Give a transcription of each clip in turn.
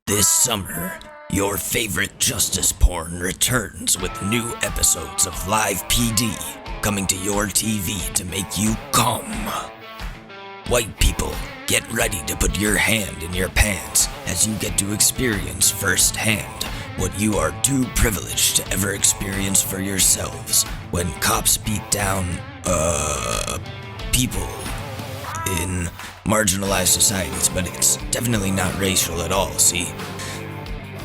This summer, your favorite justice porn returns with new episodes of Live PD coming to your TV to make you come. White people, get ready to put your hand in your pants as you get to experience firsthand what you are too privileged to ever experience for yourselves when cops beat down, people in marginalized societies, but it's definitely not racial at all, see?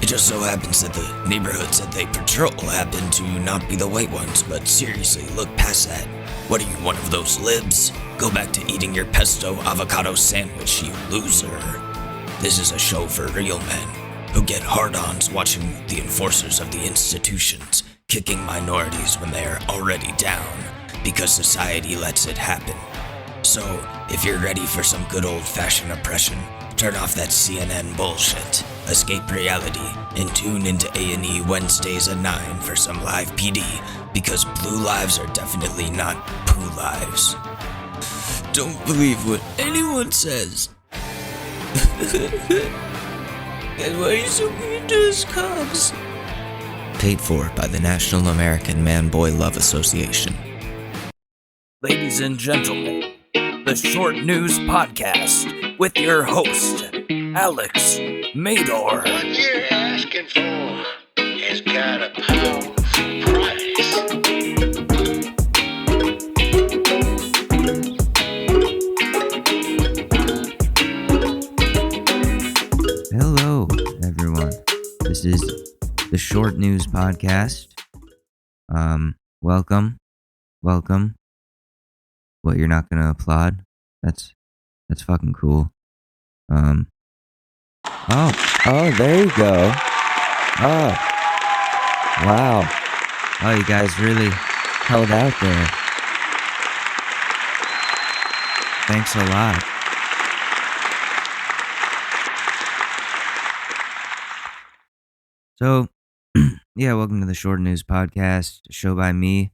It just so happens that the neighborhoods that they patrol happen to not be the white ones, but seriously, look past that. What are you, one of those libs? Go back to eating your pesto avocado sandwich, you loser. This is a show for real men who get hard-ons watching the enforcers of the institutions kicking minorities when they are already down because society lets it happen. So, if you're ready for some good old-fashioned oppression, turn off that CNN bullshit, escape reality, and tune into A&E Wednesdays at 9 for some Live PD, because blue lives are definitely not poo lives. Don't believe what anyone says. And why are you so mean to us cops? Paid for by the National American Man-Boy Love Association. Ladies and gentlemen, the Short News Podcast with your host, Alex Mador. What you're asking for has got a powerful price. Hello, everyone. This is the Short News Podcast. Welcome. What, you're not gonna applaud? That's fucking cool. Oh, there you go. Oh, wow. Oh, you guys really held out there. Thanks a lot. So, yeah, welcome to the Short News Podcast, a show by me,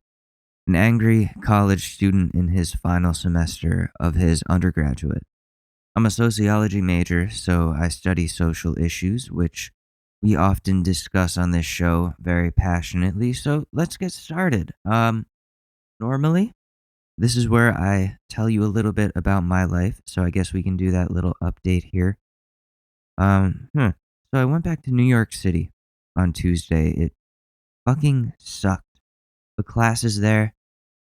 an angry college student in his final semester of his undergraduate. I'm a sociology major, so I study social issues, which we often discuss on this show very passionately, so let's get started. Normally, this is where I tell you a little bit about my life, so I guess we can do that little update here. So I went back to New York City on Tuesday. It fucking sucked. The class is there,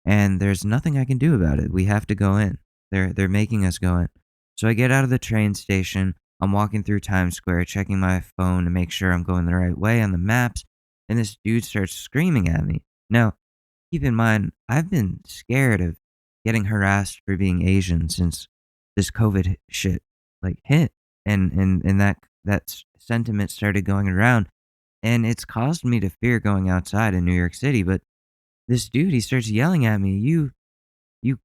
and there's nothing I can do about it. We have to go in. They're making us go in. So I get out of the train station. I'm walking through Times Square, checking my phone to make sure I'm going the right way on the maps, and this dude starts screaming at me. Now, keep in mind, I've been scared of getting harassed for being Asian since this COVID shit hit, and that sentiment started going around, and it's caused me to fear going outside in New York City. But this dude, he starts yelling at me, you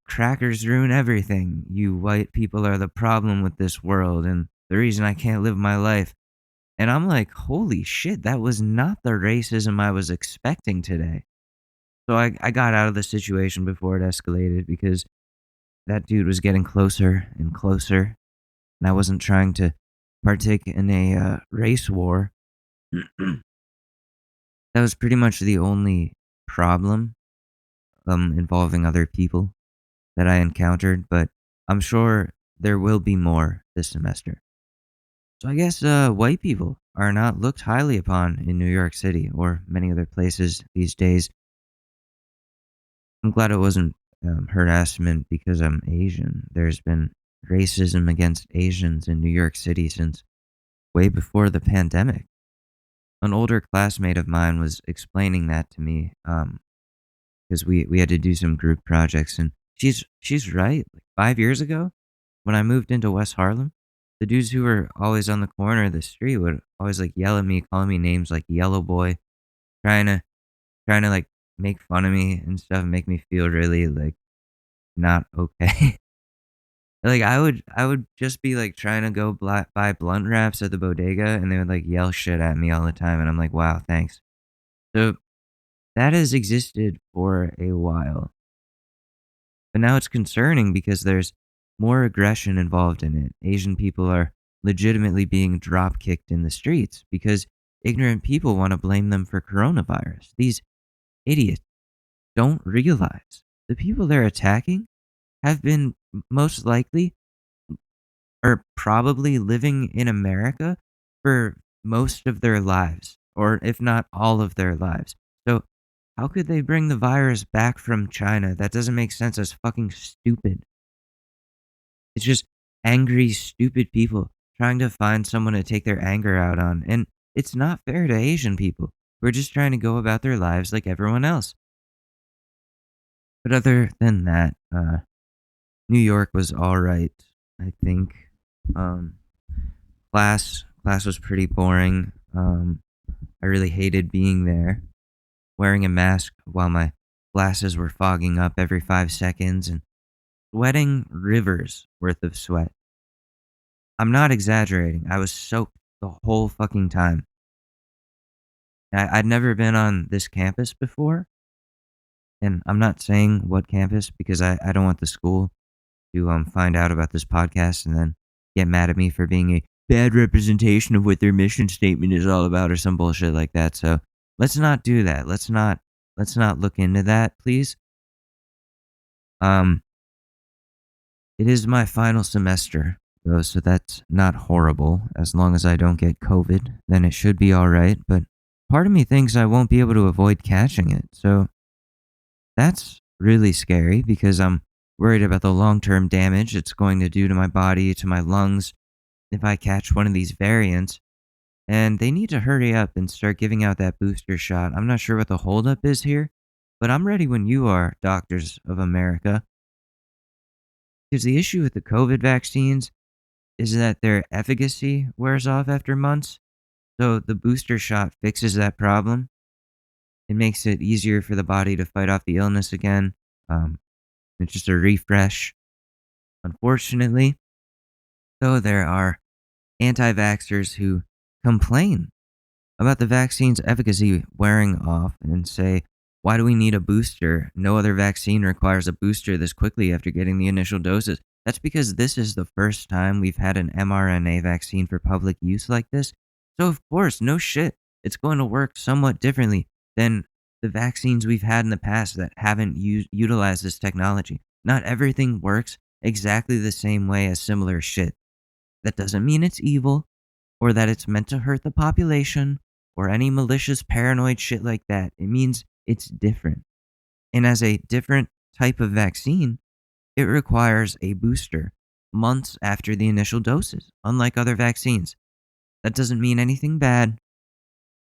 crackers ruin everything. You white people are the problem with this world and the reason I can't live my life. And I'm like, holy shit, that was not the racism I was expecting today. So I got out of the situation before it escalated because that dude was getting closer and closer, and I wasn't trying to partake in a race war. That was pretty much the only problem involving other people that I encountered, but I'm sure there will be more this semester. So I guess white people are not looked highly upon in New York City or many other places these days. I'm glad it wasn't harassment because I'm Asian. There's been racism against Asians in New York City since way before the pandemic. An older classmate of mine was explaining that to me because we had to do some group projects, and she's right. 5 years ago, when I moved into West Harlem, the dudes who were always on the corner of the street would always yell at me, calling me names like Yellow Boy, trying to make fun of me and stuff, and make me feel really not okay. I would just be trying to go buy blunt wraps at the bodega, and they would yell shit at me all the time, and I'm like, wow, thanks. So that has existed for a while. But now it's concerning because there's more aggression involved in it. Asian people are legitimately being drop kicked in the streets because ignorant people want to blame them for coronavirus. These idiots don't realize the people they're attacking have been most likely or probably living in America for most of their lives, or if not all of their lives. So, how could they bring the virus back from China? That doesn't make sense. That's fucking stupid. It's just angry, stupid people trying to find someone to take their anger out on. And it's not fair to Asian people who are just trying to go about their lives like everyone else. But other than that, New York was all right, I think. Um, class was pretty boring. I really hated being there, wearing a mask while my glasses were fogging up every 5 seconds and sweating rivers worth of sweat. I'm not exaggerating. I was soaked the whole fucking time. I'd never been on this campus before, and I'm not saying what campus because I don't want the school to find out about this podcast and then get mad at me for being a bad representation of what their mission statement is all about or some bullshit like that. So let's not do that. Let's not look into that, please. Um, it is my final semester though, so that's not horrible. As long as I don't get COVID, then it should be all right. But part of me thinks I won't be able to avoid catching it. So that's really scary because I'm worried about the long-term damage it's going to do to my body, to my lungs, if I catch one of these variants. And they need to hurry up and start giving out that booster shot. I'm not sure what the holdup is here, but I'm ready when you are, doctors of America. Because the issue with the COVID vaccines is that their efficacy wears off after months. So the booster shot fixes that problem. It makes it easier for the body to fight off the illness again. It's just a refresh. Unfortunately, though, there are anti-vaxxers who complain about the vaccine's efficacy wearing off and say, why do we need a booster? No other vaccine requires a booster this quickly after getting the initial doses. That's because this is the first time we've had an mRNA vaccine for public use like this. So, of course, no shit. It's going to work somewhat differently than the vaccines we've had in the past that haven't utilized this technology. Not everything works exactly the same way as similar shit. That doesn't mean it's evil or that it's meant to hurt the population or any malicious paranoid shit like that. It means it's different. And as a different type of vaccine, it requires a booster months after the initial doses, unlike other vaccines. That doesn't mean anything bad.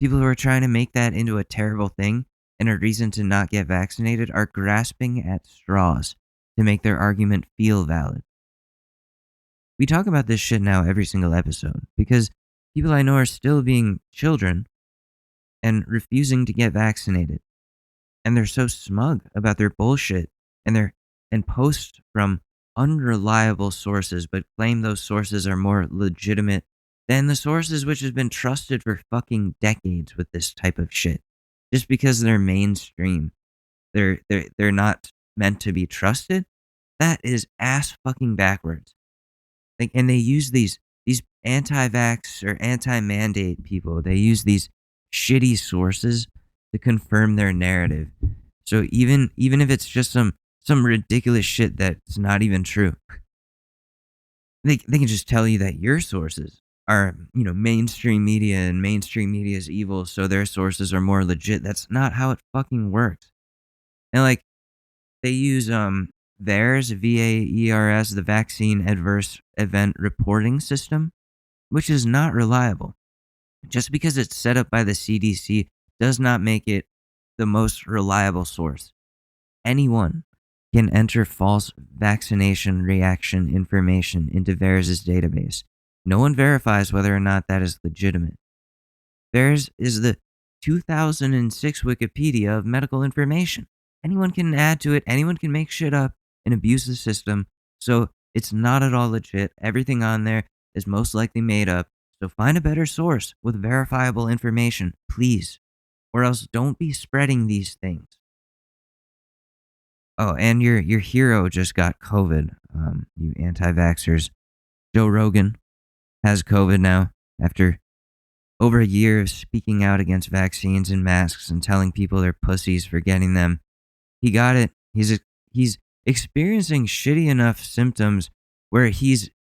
People who are trying to make that into a terrible thing and a reason to not get vaccinated are grasping at straws to make their argument feel valid. We talk about this shit now every single episode because people I know are still being children and refusing to get vaccinated. And they're so smug about their bullshit and post from unreliable sources, but claim those sources are more legitimate than the sources which have been trusted for fucking decades with this type of shit. Just because they're mainstream, they're not meant to be trusted. That is ass fucking backwards. Like, and they use these anti-vax or anti-mandate people. They use these shitty sources to confirm their narrative. So even if it's just some ridiculous shit that's not even true, they can just tell you that your sources are, mainstream media and mainstream media is evil, so their sources are more legit. That's not how it fucking works. And like they use VAERS, VAERS, the Vaccine Adverse Event Reporting System, which is not reliable. Just because it's set up by the CDC does not make it the most reliable source. Anyone can enter false vaccination reaction information into VAERS' database. No one verifies whether or not that is legitimate. VAERS is the 2006 Wikipedia of medical information. Anyone can add to it, anyone can make shit up and abuse the system, so it's not at all legit. Everything on there is most likely made up. So find a better source with verifiable information, please. Or else don't be spreading these things. Oh, and your hero just got COVID, you anti-vaxxers. Joe Rogan. has COVID now after over a year of speaking out against vaccines and masks and telling people they're pussies for getting them. He got it. He's experiencing shitty enough symptoms where he's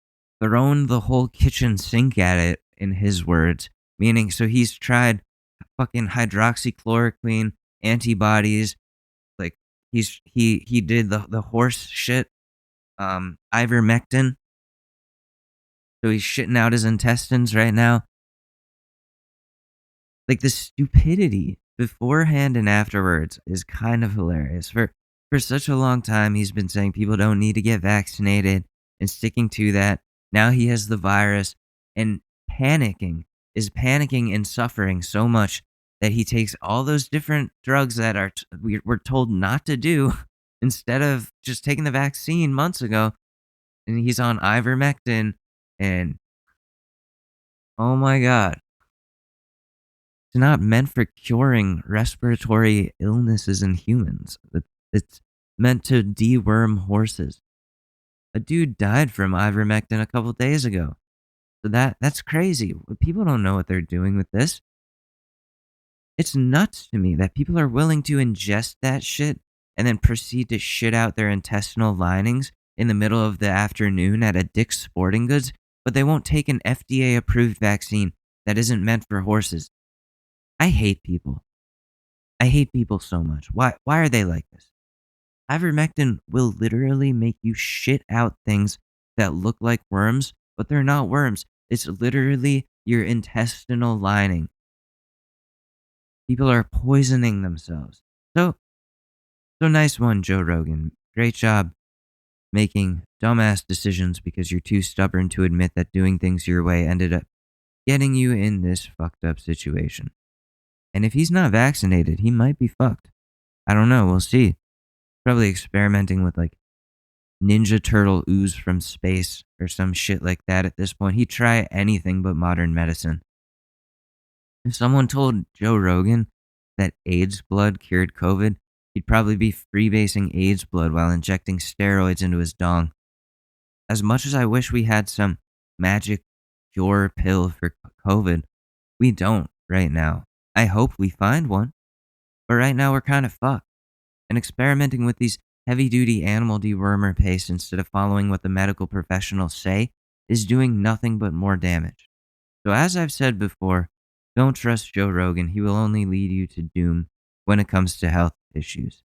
thrown the whole kitchen sink at it, in his words. Meaning, so he's tried fucking hydroxychloroquine, antibodies, like he did the horse shit, ivermectin. So he's shitting out his intestines right now. Like, the stupidity beforehand and afterwards is kind of hilarious. For such a long time, he's been saying people don't need to get vaccinated and sticking to that. Now he has the virus and is panicking and suffering so much that he takes all those different drugs that we're told not to do instead of just taking the vaccine months ago. And he's on ivermectin and oh my God. It's not meant for curing respiratory illnesses in humans. It's meant to deworm horses. A dude died from ivermectin a couple days ago. So that's crazy. People don't know what they're doing with this. It's nuts to me that people are willing to ingest that shit and then proceed to shit out their intestinal linings in the middle of the afternoon at a Dick's Sporting Goods, but they won't take an FDA-approved vaccine that isn't meant for horses. I hate people. I hate people so much. Why are they like this? Ivermectin will literally make you shit out things that look like worms, but they're not worms. It's literally your intestinal lining. People are poisoning themselves. So nice one, Joe Rogan. Great job making dumbass decisions because you're too stubborn to admit that doing things your way ended up getting you in this fucked up situation. And if he's not vaccinated, he might be fucked. I don't know. We'll see. Probably experimenting with like Ninja Turtle ooze from space or some shit like that at this point. He'd try anything but modern medicine. If someone told Joe Rogan that AIDS blood cured COVID, he'd probably be freebasing AIDS blood while injecting steroids into his dong. As much as I wish we had some magic cure pill for COVID, we don't right now. I hope we find one, but right now we're kind of fucked. And experimenting with these heavy-duty animal dewormer pastes instead of following what the medical professionals say is doing nothing but more damage. So as I've said before, don't trust Joe Rogan. He will only lead you to doom when it comes to health issues.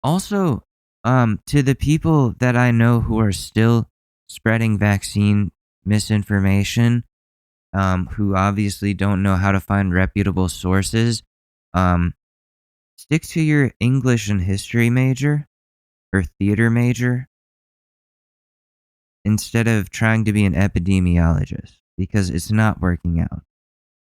Also, to the people that I know who are still spreading vaccine misinformation, who obviously don't know how to find reputable sources, stick to your English and history major or theater major instead of trying to be an epidemiologist because it's not working out.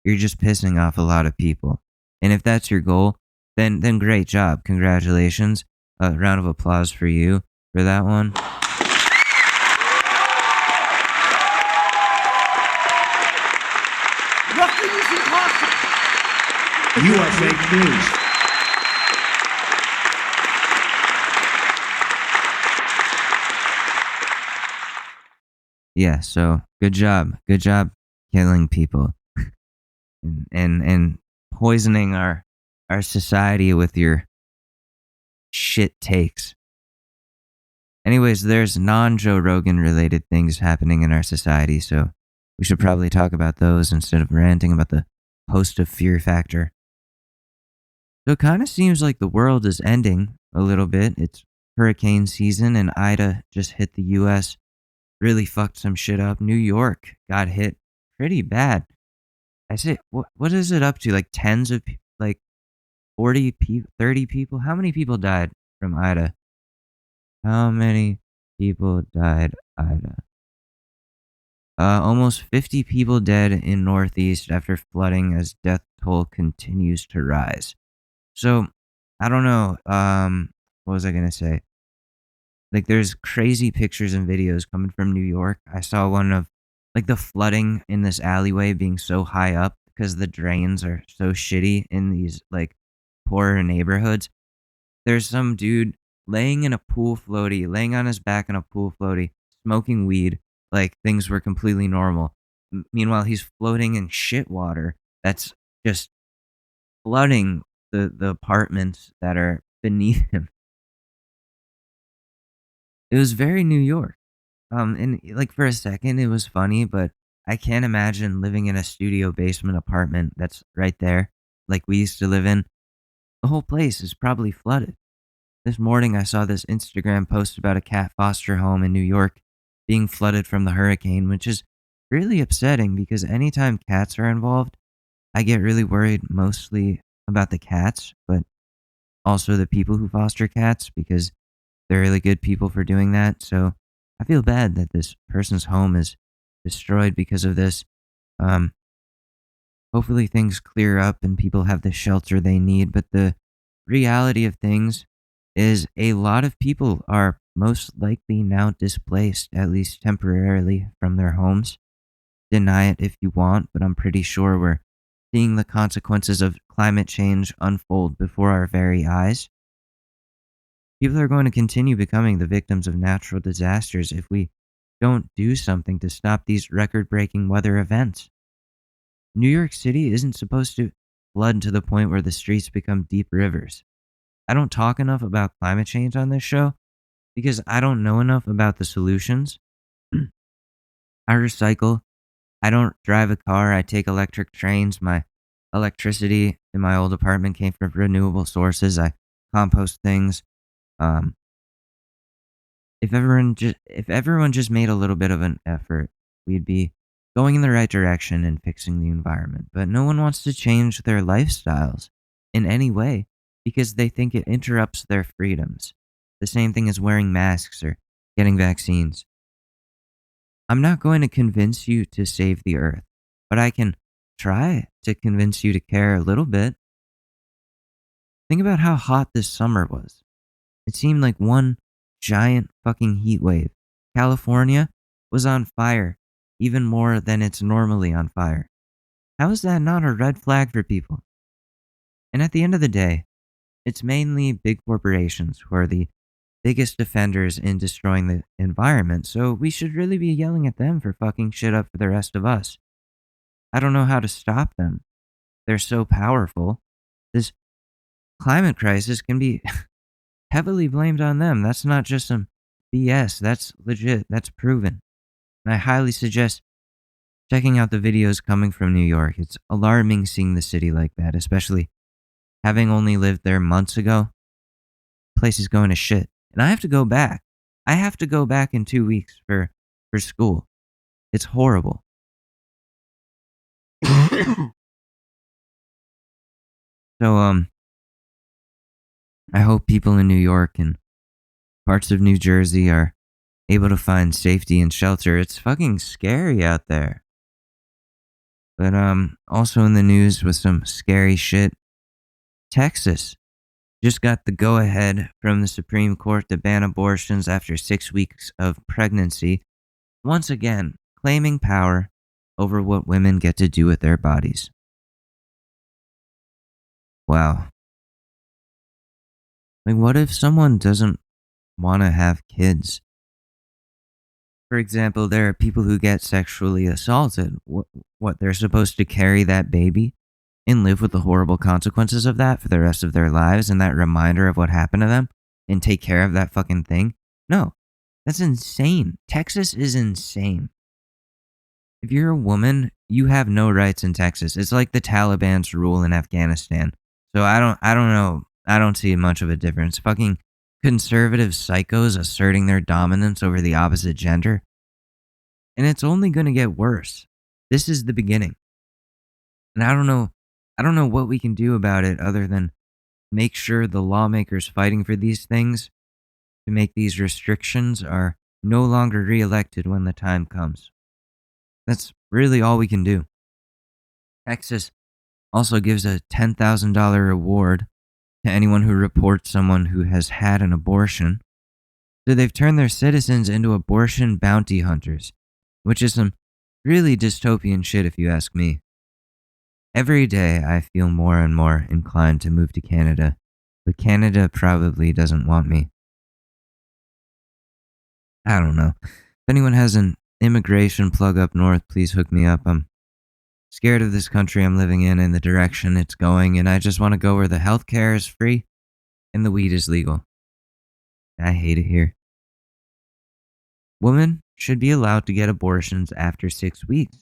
You're just pissing off a lot of people. And if that's your goal, then great job. Congratulations. A round of applause for you for that one. Nothing is impossible. You are fake news. Yeah, so good job. Good job killing people and poisoning our society with your shit takes. Anyways, there's non-Joe Rogan related things happening in our society, so we should probably talk about those instead of ranting about the host of fear factor. So it kind of seems like the world is ending a little bit. It's hurricane season and Ida just hit the US. Really fucked some shit up. New York got hit pretty bad. I say, what is it up to? Like tens of, like 40 people, 30 people? How many people died from Ida? How many people died Ida? Almost 50 people dead in Northeast after flooding as death toll continues to rise. So, I don't know. What was I going to say? Like, there's crazy pictures and videos coming from New York. I saw one of, like, the flooding in this alleyway being so high up because the drains are so shitty in these, like, poorer neighborhoods. There's some dude laying on his back in a pool floaty, smoking weed like things were completely normal. Meanwhile, he's floating in shit water that's just flooding the apartments that are beneath him. It was very New York. And like for a second, it was funny, but I can't imagine living in a studio basement apartment that's right there, like we used to live in. The whole place is probably flooded. This morning, I saw this Instagram post about a cat foster home in New York being flooded from the hurricane, which is really upsetting because anytime cats are involved, I get really worried mostly about the cats, but also the people who foster cats because they're really good people for doing that. So I feel bad that this person's home is destroyed because of this. Um, Hopefully things clear up and people have the shelter they need. But the reality of things is a lot of people are most likely now displaced, at least temporarily, from their homes. Deny it if you want, but I'm pretty sure we're seeing the consequences of climate change unfold before our very eyes. People are going to continue becoming the victims of natural disasters if we don't do something to stop these record breaking weather events. New York City isn't supposed to flood to the point where the streets become deep rivers. I don't talk enough about climate change on this show because I don't know enough about the solutions. I recycle. I don't drive a car. I take electric trains. My electricity in my old apartment came from renewable sources. I compost things. Um, if everyone just made a little bit of an effort, we'd be going in the right direction and fixing the environment. But no one wants to change their lifestyles in any way because they think it interrupts their freedoms. The same thing as wearing masks or getting vaccines. I'm not going to convince you to save the earth, but I can try to convince you to care a little bit. Think about how hot this summer was. It seemed like one giant fucking heat wave. California was on fire, even more than it's normally on fire. How is that not a red flag for people? And at the end of the day, it's mainly big corporations who are the biggest offenders in destroying the environment, so we should really be yelling at them for fucking shit up for the rest of us. I don't know how to stop them. They're so powerful. This climate crisis can be heavily blamed on them. That's not just some BS. That's legit. That's proven. And I highly suggest checking out the videos coming from New York. It's alarming seeing the city like that, especially having only lived there months ago. The place is going to shit. And I have to go back. I have to go back in 2 weeks for school. It's horrible. So, I hope people in New York and parts of New Jersey are able to find safety and shelter. It's fucking scary out there. But, also in the news with some scary shit, Texas just got the go-ahead from the Supreme Court to ban abortions after 6 weeks of pregnancy, once again claiming power over what women get to do with their bodies. Wow. Like, what if someone doesn't want to have kids? For example, there are people who get sexually assaulted. What, they're supposed to carry that baby and live with the horrible consequences of that for the rest of their lives and that reminder of what happened to them and take care of that fucking thing? No, that's insane. Texas is insane. If you're a woman, you have no rights in Texas. It's like the Taliban's rule in Afghanistan. So I don't know. I don't see much of a difference. Fucking conservative psychos asserting their dominance over the opposite gender. And it's only going to get worse. This is the beginning. And I don't know what we can do about it other than make sure the lawmakers fighting for these things to make these restrictions are no longer reelected when the time comes. That's really all we can do. Texas also gives a $10,000 reward to anyone who reports someone who has had an abortion. So they've turned their citizens into abortion bounty hunters, which is some really dystopian shit if you ask me. Every day I feel more and more inclined to move to Canada, but Canada probably doesn't want me. I don't know. If anyone has an immigration plug up north, please hook me up. I'm scared of this country I'm living in and the direction it's going, and I just want to go where the healthcare is free and the weed is legal. I hate it here. Women should be allowed to get abortions after 6 weeks,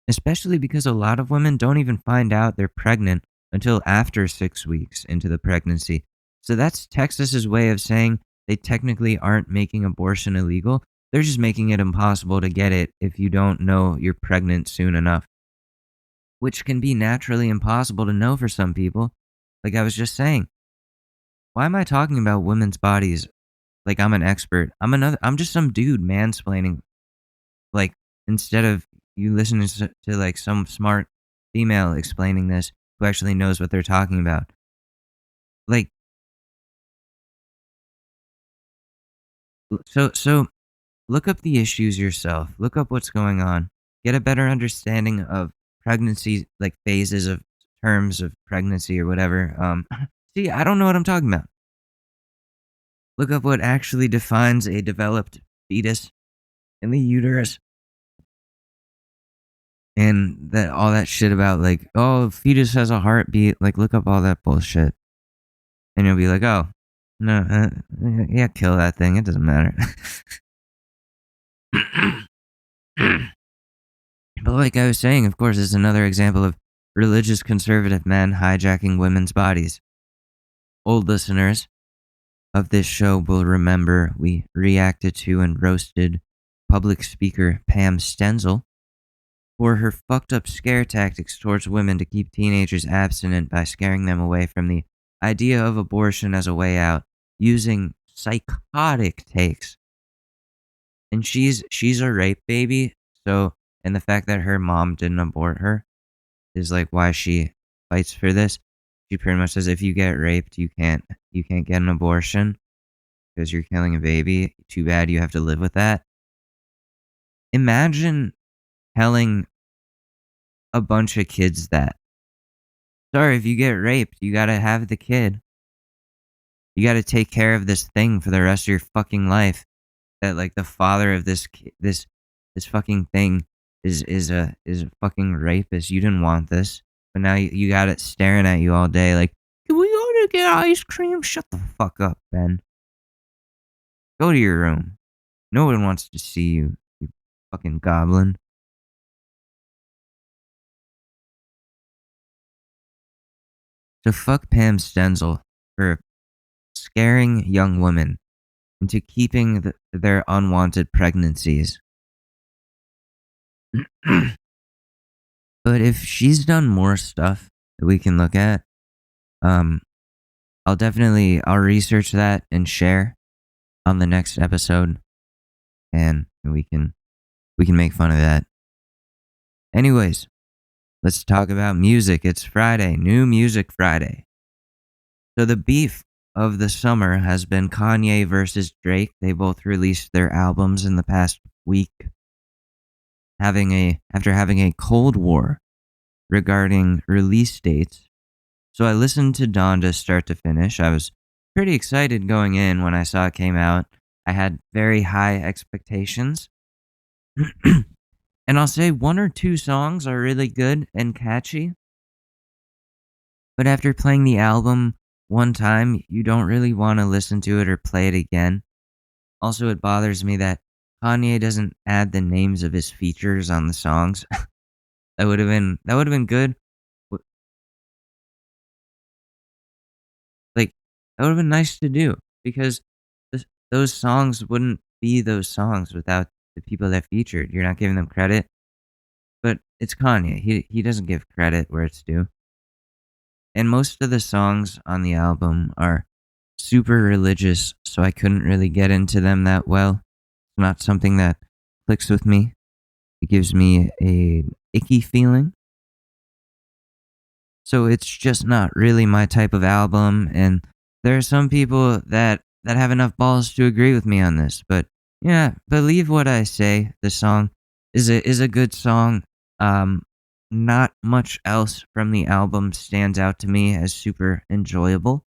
especially because a lot of women don't even find out they're pregnant until after 6 weeks into the pregnancy. So that's Texas's way of saying they technically aren't making abortion illegal. They're just making it impossible to get it if you don't know you're pregnant soon enough, which can be naturally impossible to know for some people. Like I was just saying, why am I talking about women's bodies like I'm an expert? I'm just some dude mansplaining. Like, instead of you listening to like some smart female explaining this who actually knows what they're talking about. Like, so look up the issues yourself. Look up what's going on. Get a better understanding of pregnancy, like phases of terms of pregnancy or whatever. See, I don't know what I'm talking about. Look up what actually defines a developed fetus in the uterus. And that all that shit about like, oh, fetus has a heartbeat. Like, look up all that bullshit. And you'll be like, oh, no, yeah, kill that thing. It doesn't matter. But like I was saying, of course, it's another example of religious conservative men hijacking women's bodies. Old listeners of this show will remember we reacted to and roasted public speaker Pam Stenzel for her fucked up scare tactics towards women to keep teenagers abstinent by scaring them away from the idea of abortion as a way out, using psychotic takes. And she's a rape baby, so, and the fact that her mom didn't abort her is like why she fights for this. She pretty much says if you get raped, you can't get an abortion because you're killing a baby. Too bad you have to live with that. Imagine telling a bunch of kids that. Sorry, if you get raped, you gotta have the kid. You gotta take care of this thing for the rest of your fucking life. That like the father of this fucking thing is a fucking rapist. You didn't want this, but now you got it staring at you all day. Like, can we go to get ice cream? Shut the fuck up, Ben. Go to your room. No one wants to see you, you fucking goblin. So fuck Pam Stenzel for scaring young women into keeping their unwanted pregnancies. But if she's done more stuff that we can look at, I'll research that and share on the next episode, and we can make fun of that. Anyways, let's talk about music. It's Friday, New Music Friday. So the beef of the summer has been Kanye versus Drake. They both released their albums in the past week, after having a cold war regarding release dates. So I listened to Donda start to finish. I was pretty excited going in when I saw it came out. I had very high expectations. And I'll say one or two songs are really good and catchy. But after playing the album one time, you don't really want to listen to it or play it again. Also, it bothers me that Kanye doesn't add the names of his features on the songs. That would have been good. Like, that would have been nice to do, because those songs wouldn't be those songs without the people that featured. You're not giving them credit. But it's Kanye. He doesn't give credit where it's due. And most of the songs on the album are super religious, so I couldn't really get into them that well. It's not something that clicks with me. It gives me a icky feeling. So it's just not really my type of album, and there are some people that have enough balls to agree with me on this. But yeah, believe what I say. The song is a good song. Not much else from the album stands out to me as super enjoyable.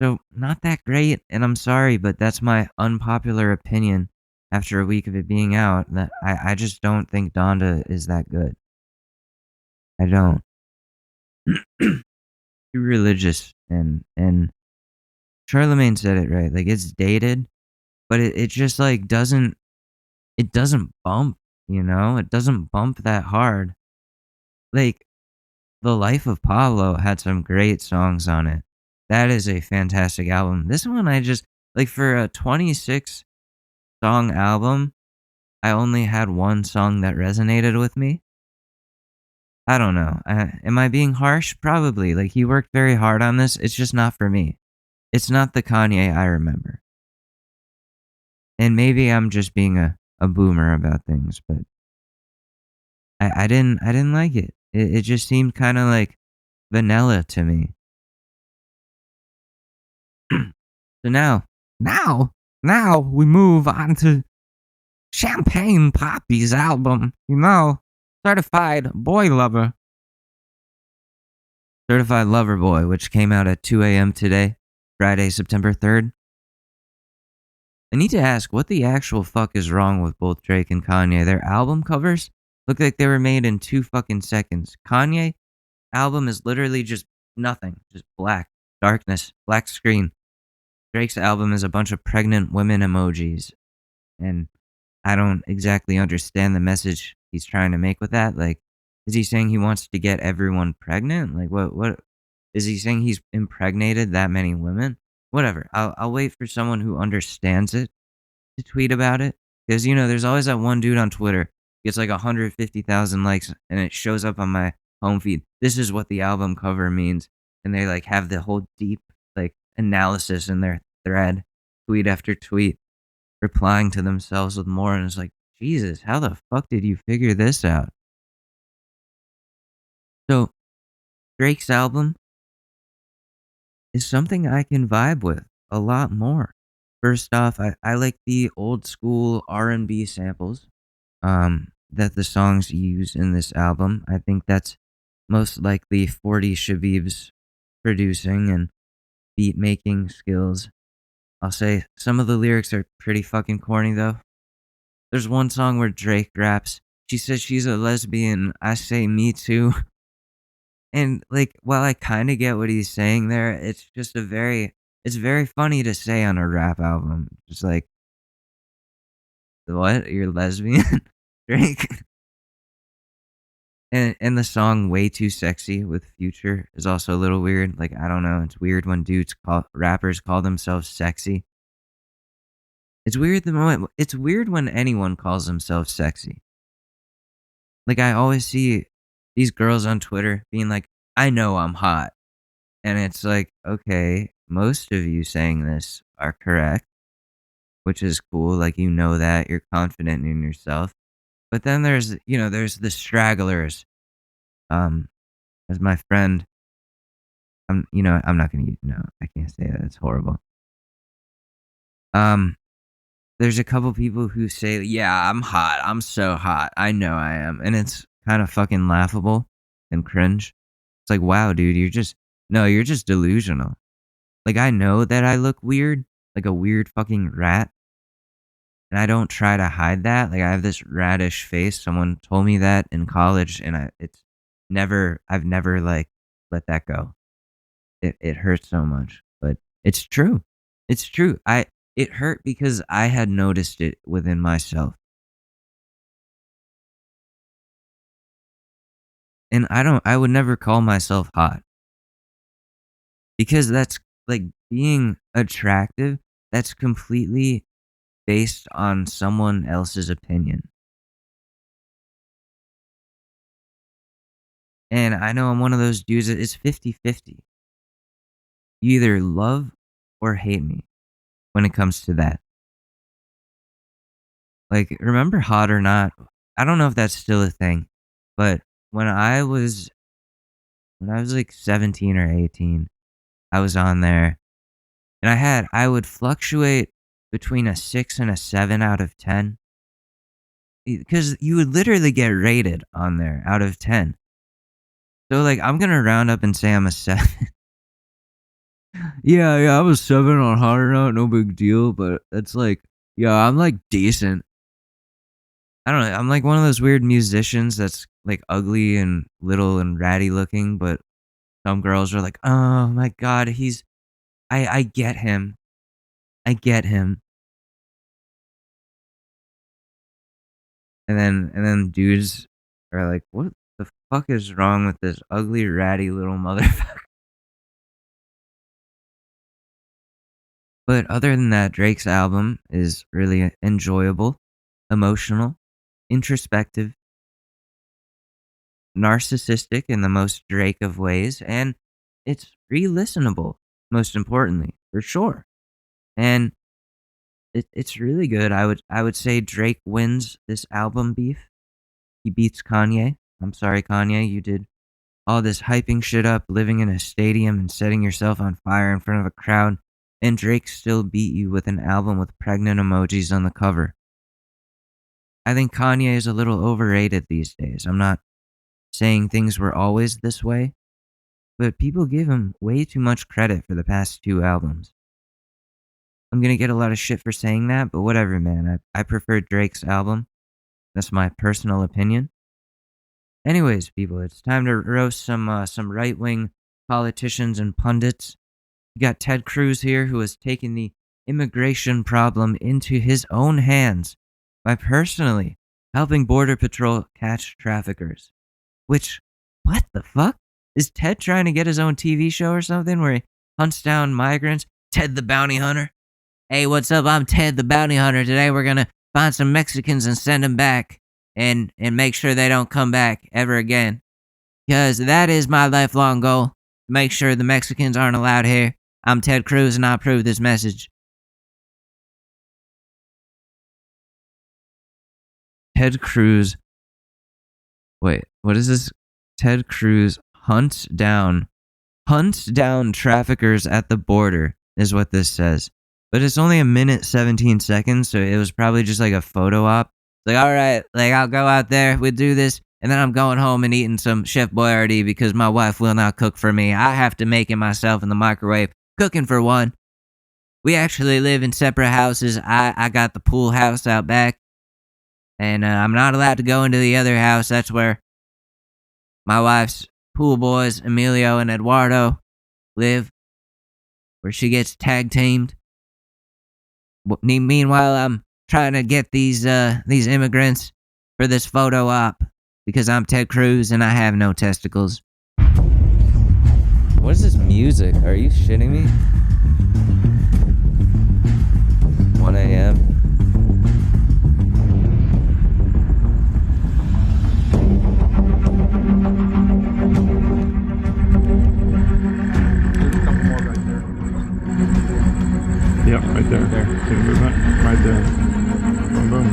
So not that great, and I'm sorry, but that's my unpopular opinion after a week of it being out, that I just don't think Donda is that good. I don't. Too religious and Charlemagne said it right. Like, it's dated, but it just like doesn't bump, It doesn't bump that hard. Like, The Life of Pablo had some great songs on it. That is a fantastic album. This one I just like for a 26 song album, I only had one song that resonated with me. I don't know. Am I being harsh? Probably. Like, he worked very hard on this. It's just not for me. It's not the Kanye I remember. And maybe I'm just being a boomer about things, but I didn't like it. It just seemed kind of like vanilla to me. So now we move on to Champagne Poppy's album, Certified Boy Lover. Certified Lover Boy, which came out at 2 a.m. today, Friday, September 3rd. I need to ask, what the actual fuck is wrong with both Drake and Kanye? Their album covers look like they were made in 2 fucking seconds. Kanye album is literally just nothing, just black, darkness, black screen. Drake's album is a bunch of pregnant women emojis, and I don't exactly understand the message he's trying to make with that. Like, is he saying he wants to get everyone pregnant? Like, what is he saying? He's impregnated that many women? Whatever. I'll wait for someone who understands it to tweet about it, because there's always that one dude on Twitter gets like 150,000 likes, and it shows up on my home feed. This is what the album cover means, and they like have the whole deep like analysis in their thread, tweet after tweet, replying to themselves with more, and it's like, Jesus, how the fuck did you figure this out? So, Drake's album is something I can vibe with a lot more. First off, I like the old school R&B samples that the songs use in this album. I think that's most likely 40 Shabib's producing and beat making skills. I'll say some of the lyrics are pretty fucking corny though. There's one song where Drake raps, she says she's a lesbian, I say me too. And like, while I kind of get what he's saying there, it's just it's very funny to say on a rap album. Just like, what? You're lesbian? Drake? And the song Way Too Sexy with Future is also a little weird. Like, I don't know. It's weird when rappers call themselves sexy. It's weird when anyone calls themselves sexy. Like, I always see these girls on Twitter being like, I know I'm hot. And it's like, okay, most of you saying this are correct, which is cool. Like, that, you're confident in yourself. But then there's the stragglers. As my friend, I'm not going to, no, I can't say that. It's horrible. There's a couple people who say, yeah, I'm hot. I'm so hot. I know I am. And it's kind of fucking laughable and cringe. It's like, wow, dude, you're just delusional. Like, I know that I look weird, like a weird fucking rat. And I don't try to hide that. Like, I have this radish face. Someone told me that in college, and I've never like let that go. It hurts so much, but it's true. It's true. It hurt because I had noticed it within myself. And I would never call myself hot. Because that's like being attractive, that's completely based on someone else's opinion. And I know I'm one of those dudes that it's 50-50. You either love or hate me when it comes to that. Like, remember Hot or Not? I don't know if that's still a thing, but when I was like 17 or 18, I was on there, and I would fluctuate between a 6 and a 7 out of 10, because you would literally get rated on there out of 10. So like, I'm gonna round up and say I'm a 7. Yeah, I was 7 on Hot or Not, no big deal, but it's like, Yo, I'm like decent. I don't know. I'm like one of those weird musicians that's like ugly and little and ratty looking, but some girls are like, oh my god, I get him. I get him. And then dudes are like, what the fuck is wrong with this ugly, ratty little motherfucker? But other than that, Drake's album is really enjoyable, emotional, introspective, narcissistic in the most Drake of ways, and it's re-listenable, most importantly, for sure. And it's really good. I would say Drake wins this album beef. He beats Kanye. I'm sorry, Kanye, you did all this hyping shit up, living in a stadium and setting yourself on fire in front of a crowd, and Drake still beat you with an album with pregnant emojis on the cover. I think Kanye is a little overrated these days. I'm not saying things were always this way, but people give him way too much credit for the past 2 albums. I'm gonna get a lot of shit for saying that, but whatever, man. I prefer Drake's album. That's my personal opinion. Anyways, people, it's time to roast some right-wing politicians and pundits. You got Ted Cruz here, who has taken the immigration problem into his own hands by personally helping Border Patrol catch traffickers. Which, what the fuck? Is Ted trying to get his own TV show or something where he hunts down migrants? Ted the Bounty Hunter? Hey, what's up? I'm Ted the Bounty Hunter. Today we're gonna find some Mexicans and send them back and make sure they don't come back ever again. Because that is my lifelong goal. Make sure the Mexicans aren't allowed here. I'm Ted Cruz and I approve this message. Ted Cruz. Wait, what is this? Ted Cruz hunts down traffickers at the border, is what this says. But it's only 1:17, so it was probably just like a photo op. Like, alright, like I'll go out there, we'll do this, and then I'm going home and eating some Chef Boyardee because my wife will not cook for me. I have to make it myself in the microwave. Cooking for one. We actually live in separate houses. I got the pool house out back, and I'm not allowed to go into the other house. That's where my wife's pool boys, Emilio and Eduardo, live, where she gets tag teamed. Meanwhile, I'm trying to get these immigrants for this photo op because I'm Ted Cruz and I have no testicles. What is this music? Are you shitting me? 1 a.m. Yep, right there. See the movement? Right there. Boom, boom.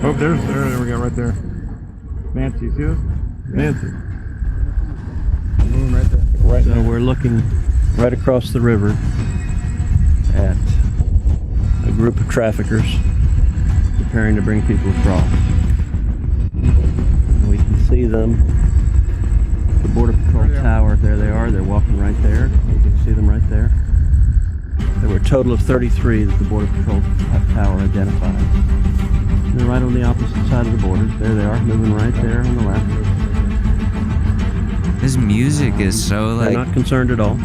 Oh, there we go, right there. Nancy, you see this? Nancy. Moving right there. Right So there. we're looking right across the river at a group of traffickers preparing to bring people across. We can see them. The Border Patrol tower, there they are. They're walking right there. You can see them right there. There were a total of 33 that the Border Patrol tower identified. And they're right on the opposite side of the border. There they are, moving right there on the left. This music is so They're like... not concerned at all.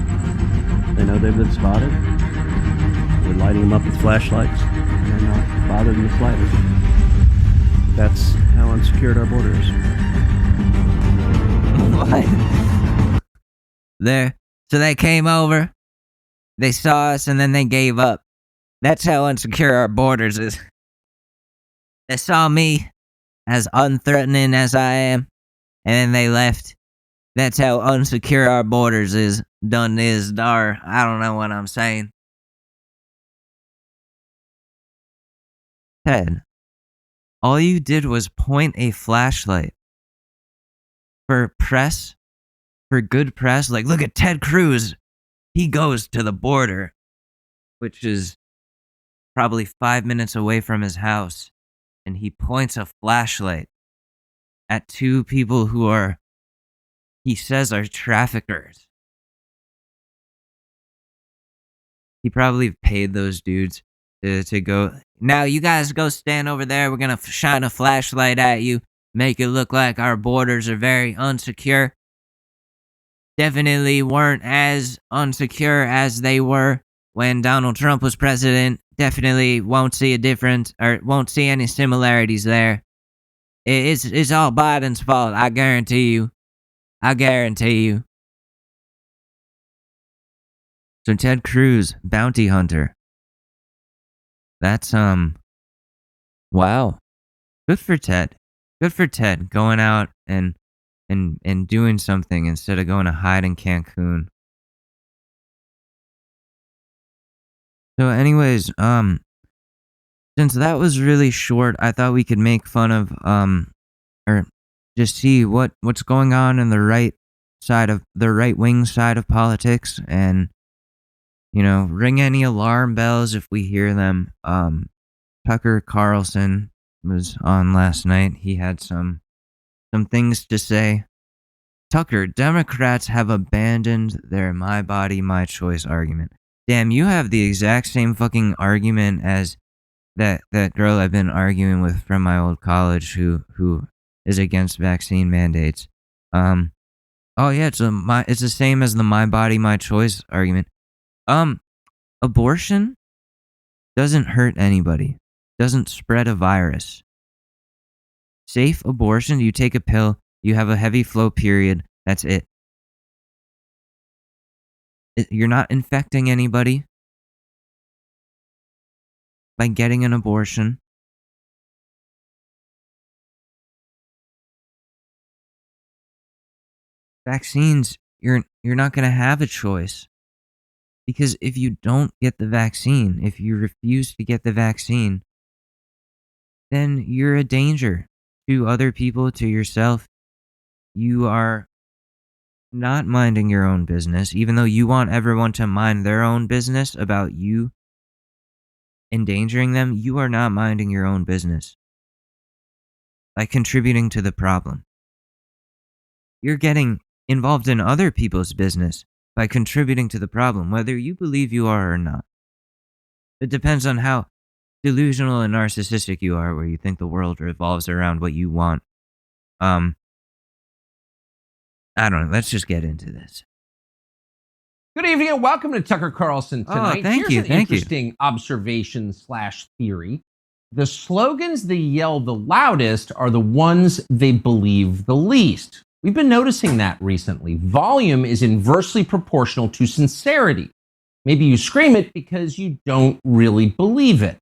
They know they've been spotted. We're lighting them up with flashlights. They're not bothered in the slightest. That's how unsecured our border is. What? So they came over, they saw us, and then they gave up. That's how unsecure our borders is. They saw me, as unthreatening as I am, and then they left. That's how unsecure our borders is. Done is, dar. I don't know what I'm saying. Ted, all you did was point a flashlight. For press, for good press, like, look at Ted Cruz. He goes to the border, which is probably 5 minutes away from his house, and he points a flashlight at 2 people who are, he says, are traffickers. He probably paid those dudes to go. Now you guys go stand over there. We're gonna shine a flashlight at you, make it look like our borders are very unsecure. Definitely weren't as unsecure as they were when Donald Trump was president. Definitely won't see a difference or won't see any similarities there. It's all Biden's fault. I guarantee you. I guarantee you. So Ted Cruz, bounty hunter. That's wow. Good for Ted. Good for Ted going out and doing something instead of going to hide in Cancun. So anyways, since that was really short, I thought we could make fun of or just see what's going on in the right wing side of politics, and ring any alarm bells if we hear them. Tucker Carlson was on last night. He had some things to say. Tucker, Democrats have abandoned their my body, my choice argument. Damn, you have the exact same fucking argument as that girl I've been arguing with from my old college who is against vaccine mandates. Oh yeah, it's the same as the my body, my choice argument. Abortion doesn't hurt anybody. Doesn't spread a virus. Safe abortion, you take a pill, you have a heavy flow period, that's it. You're not infecting anybody by getting an abortion. Vaccines, you're not going to have a choice. Because if you don't get the vaccine, if you refuse to get the vaccine, then you're a danger to other people, to yourself. You are not minding your own business, even though you want everyone to mind their own business about you endangering them. You are not minding your own business by contributing to the problem. You're getting involved in other people's business by contributing to the problem, whether you believe you are or not. It depends on how delusional and narcissistic you are, where you think the world revolves around what you want. I don't know. Let's just get into this. Good evening and welcome to Tucker Carlson tonight. Thank you. Here's an interesting observation / theory. The slogans they yell the loudest are the ones they believe the least. We've been noticing that recently. Volume is inversely proportional to sincerity. Maybe you scream it because you don't really believe it.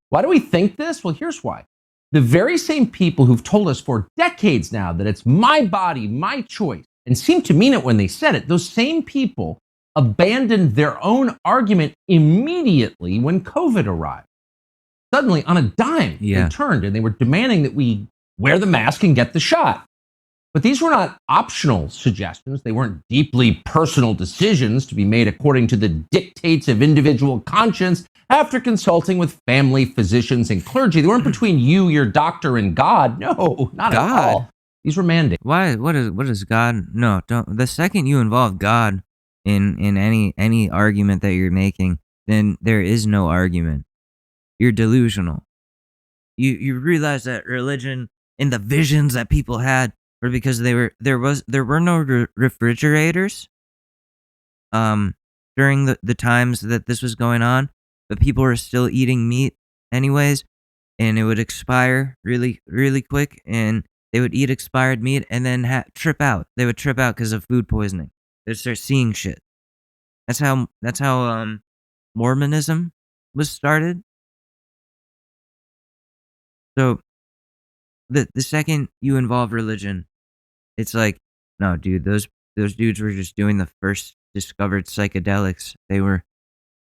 Why do we think this? Well, here's why. The very same people who've told us for decades now that it's my body, my choice, and seem to mean it when they said it, those same people abandoned their own argument immediately when COVID arrived. Suddenly, on a dime, they turned and they were demanding that we wear the mask and get the shot. But these were not optional suggestions. They weren't deeply personal decisions to be made according to the dictates of individual conscience after consulting with family, physicians, and clergy. They weren't between you, your doctor, and God. No, not at all. These were mandates. Why? What is God? No, don't. The second you involve God in any argument that you're making, then there is no argument. You're delusional. You realize that religion and the visions that people had were because there were no refrigerators during the times that this was going on, but people were still eating meat anyways, and it would expire really, really quick, and they would eat expired meat and then trip out. They would trip out because of food poisoning. They'd start seeing shit. That's how Mormonism was started. So the second you involve religion, it's like, no, dude, those dudes were just doing the first discovered psychedelics. They were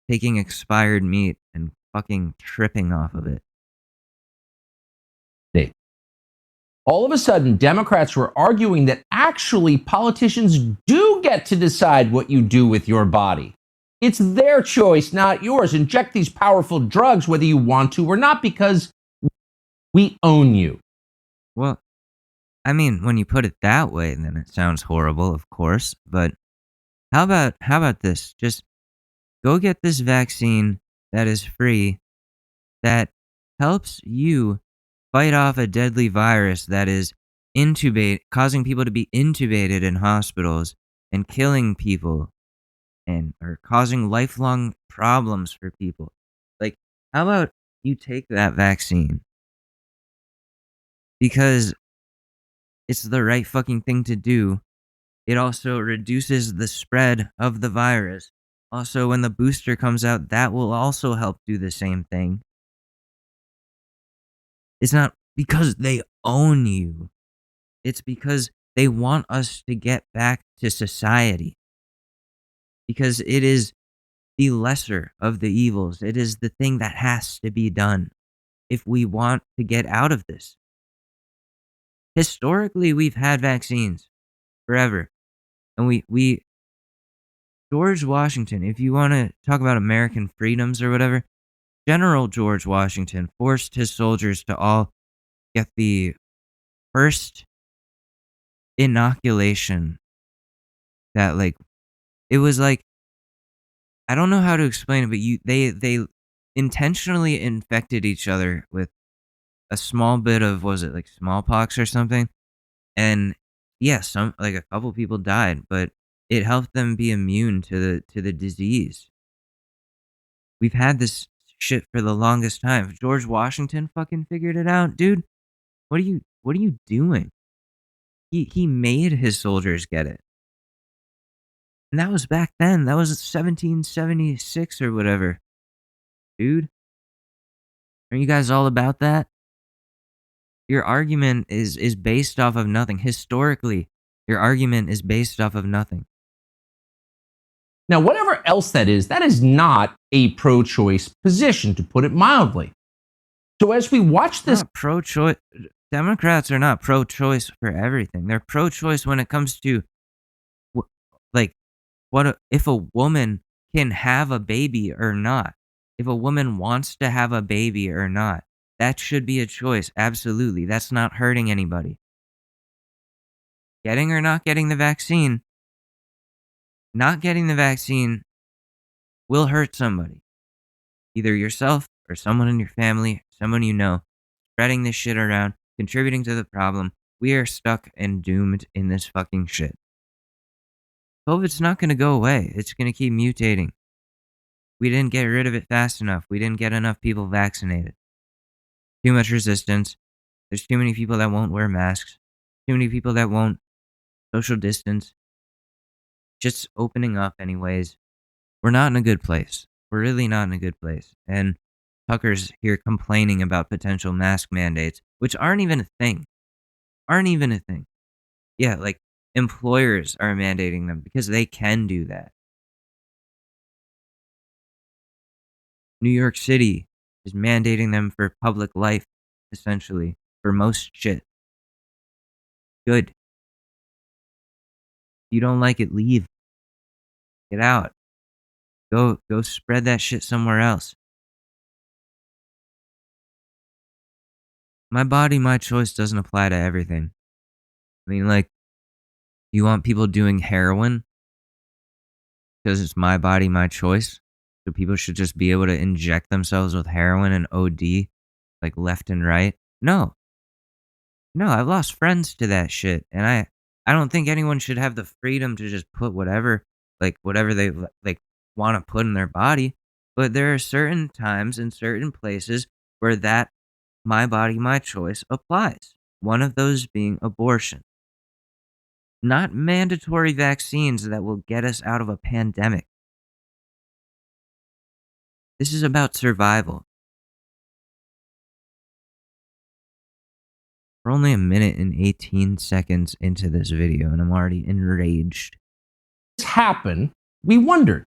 taking expired meat and fucking tripping off of it. All of a sudden, Democrats were arguing that actually politicians do get to decide what you do with your body. It's their choice, not yours. Inject these powerful drugs whether you want to or not because we own you. Well, I mean, when you put it that way, then it sounds horrible, of course. But how about this? Just go get this vaccine that is free that helps you fight off a deadly virus that is causing people to be intubated in hospitals and killing people or causing lifelong problems for people. Like, how about you take that vaccine? Because it's the right fucking thing to do. It also reduces the spread of the virus. Also, when the booster comes out, that will also help do the same thing. It's not because they own you. It's because they want us to get back to society. Because it is the lesser of the evils. It is the thing that has to be done if we want to get out of this. Historically, we've had vaccines forever. And George Washington, if you want to talk about American freedoms or whatever, General George Washington forced his soldiers to all get the first inoculation that, like, it was like, I don't know how to explain it, but they intentionally infected each other with a small bit of, was it like smallpox or something? And yeah, a couple people died, but it helped them be immune to the disease. We've had this shit for the longest time. George Washington fucking figured it out, dude. What are you doing? He made his soldiers get it. And that was back then. That was 1776 or whatever. Dude. Aren't you guys all about that? Your argument is based off of nothing. Historically, your argument is based off of nothing. Now, whatever else that is not a pro-choice position, to put it mildly. So as we watch this... Not pro-choice. Democrats are not pro-choice for everything. They're pro-choice when it comes to, if a woman can have a baby or not. If a woman wants to have a baby or not. That should be a choice. Absolutely. That's not hurting anybody. Getting or not getting the vaccine. Not getting the vaccine will hurt somebody. Either yourself or someone in your family, someone you know. Spreading this shit around, contributing to the problem. We are stuck and doomed in this fucking shit. COVID's not going to go away. It's going to keep mutating. We didn't get rid of it fast enough. We didn't get enough people vaccinated. Too much resistance. There's too many people that won't wear masks. Too many people that won't social distance. Just opening up anyways. We're not in a good place. We're really not in a good place. And Tucker's here complaining about potential mask mandates, which aren't even a thing. Yeah, like employers are mandating them because they can do that. New York City is mandating them for public life, essentially, for most shit. Good. If you don't like it, leave. Get out. Go spread that shit somewhere else. My body, my choice doesn't apply to everything. I mean, like, you want people doing heroin because it's my body, my choice? So people should just be able to inject themselves with heroin and OD, like left and right? No, I've lost friends to that shit, and I don't think anyone should have the freedom to just put whatever they want to put in their body. But there are certain times and certain places where that my body, my choice applies. One of those being abortion. Not mandatory vaccines that will get us out of a pandemic. This is about survival. We're only a minute and 18 seconds into this video, and I'm already enraged. This happened, we wondered,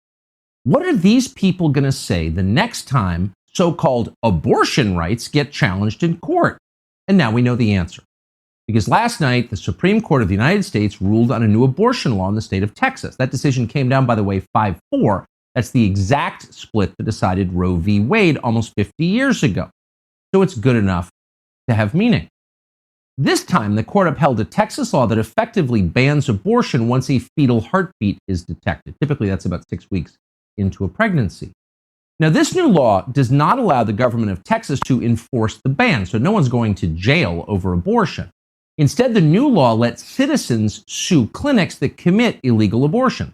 what are these people going to say the next time so-called abortion rights get challenged in court? And now we know the answer. Because last night, the Supreme Court of the United States ruled on a new abortion law in the state of Texas. That decision came down, by the way, 5-4. That's the exact split that decided Roe v. Wade almost 50 years ago. So it's good enough to have meaning. This time, the court upheld a Texas law that effectively bans abortion once a fetal heartbeat is detected. Typically, that's about 6 weeks into a pregnancy. Now, this new law does not allow the government of Texas to enforce the ban, so no one's going to jail over abortion. Instead, the new law lets citizens sue clinics that commit illegal abortion.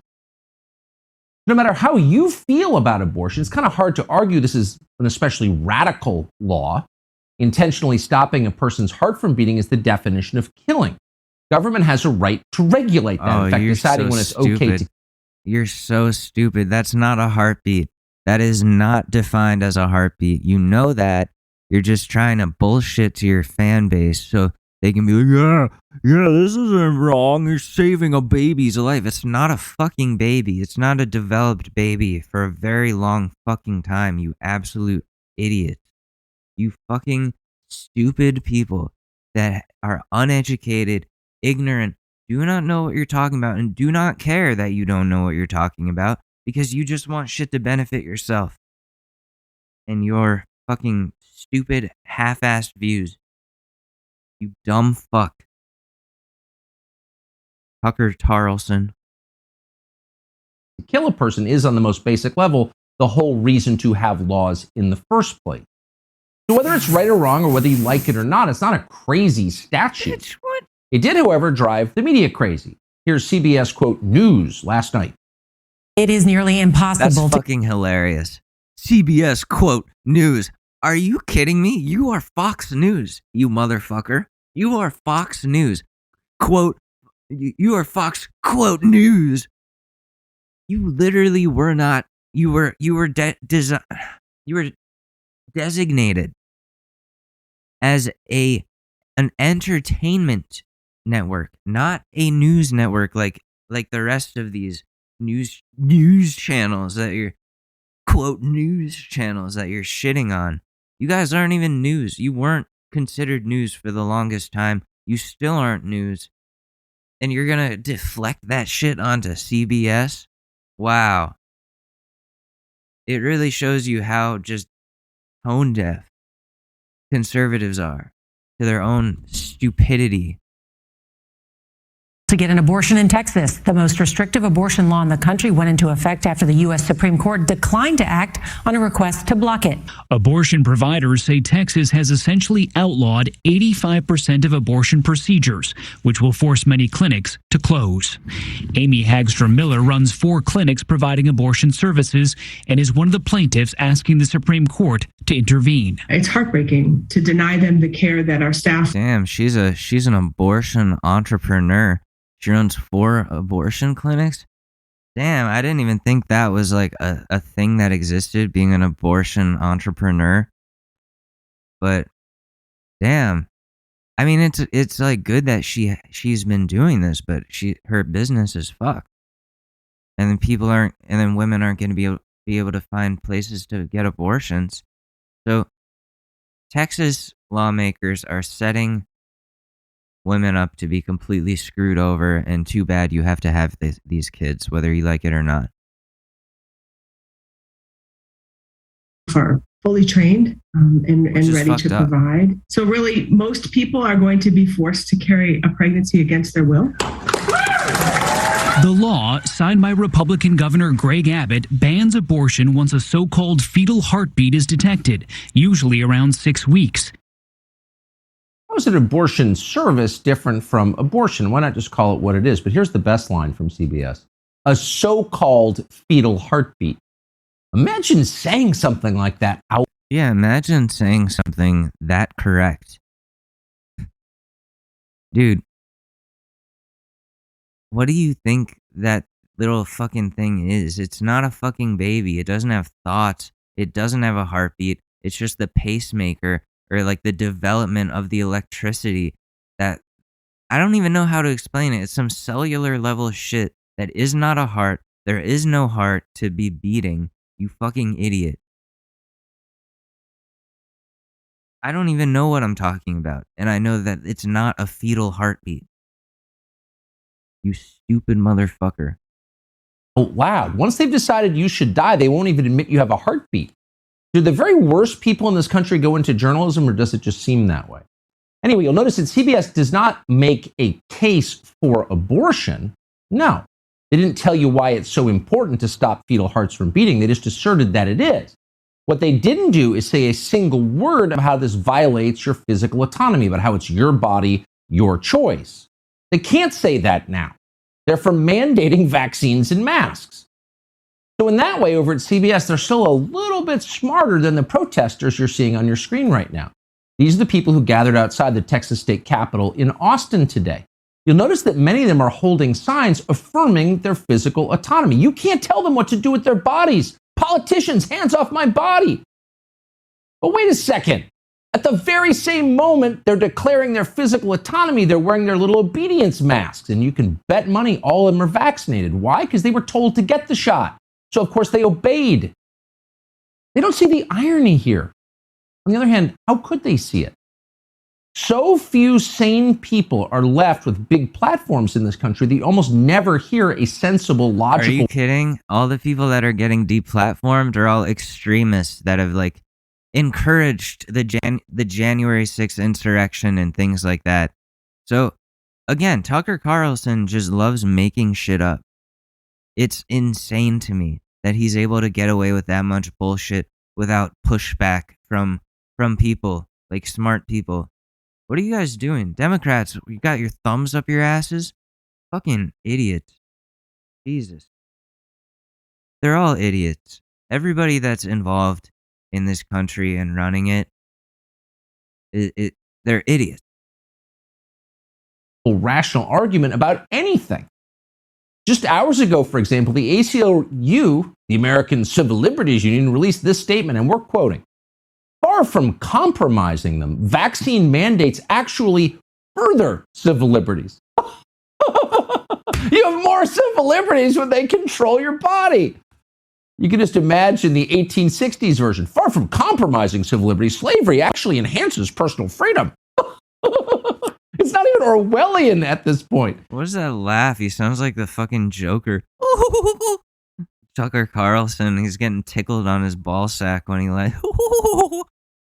No matter how you feel about abortion, it's kind of hard to argue this is an especially radical law. Intentionally stopping a person's heart from beating is the definition of killing. Government has a right to regulate that. In fact, deciding when it's okay to. You're so stupid. That's not a heartbeat. That is not defined as a heartbeat. You know that. You're just trying to bullshit to your fan base so they can be like, yeah, this isn't wrong. You're saving a baby's life. It's not a fucking baby. It's not a developed baby for a very long fucking time, you absolute idiot. You fucking stupid people that are uneducated, ignorant, do not know what you're talking about, and do not care that you don't know what you're talking about because you just want shit to benefit yourself and your fucking stupid, half-assed views. You dumb fuck. Tucker Carlson. To kill a person is, on the most basic level, the whole reason to have laws in the first place. So whether it's right or wrong, or whether you like it or not, it's not a crazy statute. It did, however, drive the media crazy. Here's CBS, quote, news last night. It is nearly impossible. That's fucking hilarious. CBS, quote, news. Are you kidding me? You are Fox News, you motherfucker. You are Fox News. Quote, you are Fox, quote, news. You literally were not, you were designated as an entertainment network, not a news network like the rest of these news channels that you're, quote, news channels that you're shitting on. You guys aren't even news. You weren't considered news for the longest time. You still aren't news. And you're gonna deflect that shit onto CBS? Wow. It really shows you how just tone deaf conservatives are to their own stupidity. To get an abortion in Texas. The most restrictive abortion law in the country went into effect after the U.S. Supreme Court declined to act on a request to block it. Abortion providers say Texas has essentially outlawed 85% of abortion procedures, which will force many clinics to close. Amy Hagstrom Miller runs 4 clinics providing abortion services and is one of the plaintiffs asking the Supreme Court to intervene. It's heartbreaking to deny them the care that our staff. Damn, she's an abortion entrepreneur. She runs 4 abortion clinics? Damn, I didn't even think that was like a thing that existed, being an abortion entrepreneur. But damn. I mean, it's like good that she's been doing this, but her business is fucked. And then women aren't going to be able to find places to get abortions. So Texas lawmakers are setting women up to be completely screwed over, and too bad you have to have these kids, whether you like it or not. Are fully trained and ready to provide. So really, most people are going to be forced to carry a pregnancy against their will. The law, signed by Republican Governor Greg Abbott, bans abortion once a so-called fetal heartbeat is detected, usually around 6 weeks. How is an abortion service different from abortion? Why not just call it what it is? But here's the best line from CBS. A so-called fetal heartbeat. Imagine saying something like that out. Yeah, imagine saying something that correct. Dude, what do you think that little fucking thing is? It's not a fucking baby. It doesn't have thoughts. It doesn't have a heartbeat. It's just the pacemaker, or like the development of the electricity that I don't even know how to explain it. It's some cellular level shit that is not a heart. There is no heart to be beating. You fucking idiot. I don't even know what I'm talking about. And I know that it's not a fetal heartbeat. You stupid motherfucker. Out loud. Once they've decided you should die, they won't even admit you have a heartbeat. Do the very worst people in this country go into journalism, or does it just seem that way? Anyway, you'll notice that CBS does not make a case for abortion. No. They didn't tell you why it's so important to stop fetal hearts from beating. They just asserted that it is. What they didn't do is say a single word of how this violates your physical autonomy, about how it's your body, your choice. They can't say that now. They're for mandating vaccines and masks. So in that way, over at CBS, they're still a little bit smarter than the protesters you're seeing on your screen right now. These are the people who gathered outside the Texas state capitol in Austin today. You'll notice that many of them are holding signs affirming their physical autonomy. You can't tell them what to do with their bodies. Politicians, hands off my body. But wait a second. At the very same moment they're declaring their physical autonomy, they're wearing their little obedience masks. And you can bet money all of them are vaccinated. Why? Because they were told to get the shot. So, of course, they obeyed. They don't see the irony here. On the other hand, how could they see it? So few sane people are left with big platforms in this country that you almost never hear a sensible, logical... Are you kidding? All the people that are getting deplatformed are all extremists that have, like, encouraged the January 6th insurrection and things like that. So, again, Tucker Carlson just loves making shit up. It's insane to me that he's able to get away with that much bullshit without pushback from people, like smart people. What are you guys doing? Democrats, you got your thumbs up your asses? Fucking idiots. Jesus. They're all idiots. Everybody that's involved in this country and running it, they're idiots. Rational argument about anything. Just hours ago, for example, the ACLU, the American Civil Liberties Union, released this statement, and we're quoting, "Far from compromising them, vaccine mandates actually further civil liberties." You have more civil liberties when they control your body. You can just imagine the 1860s version. "Far from compromising civil liberties, slavery actually enhances personal freedom." It's not even Orwellian at this point. What is that laugh? He sounds like the fucking Joker. Tucker Carlson, he's getting tickled on his ball sack when he like.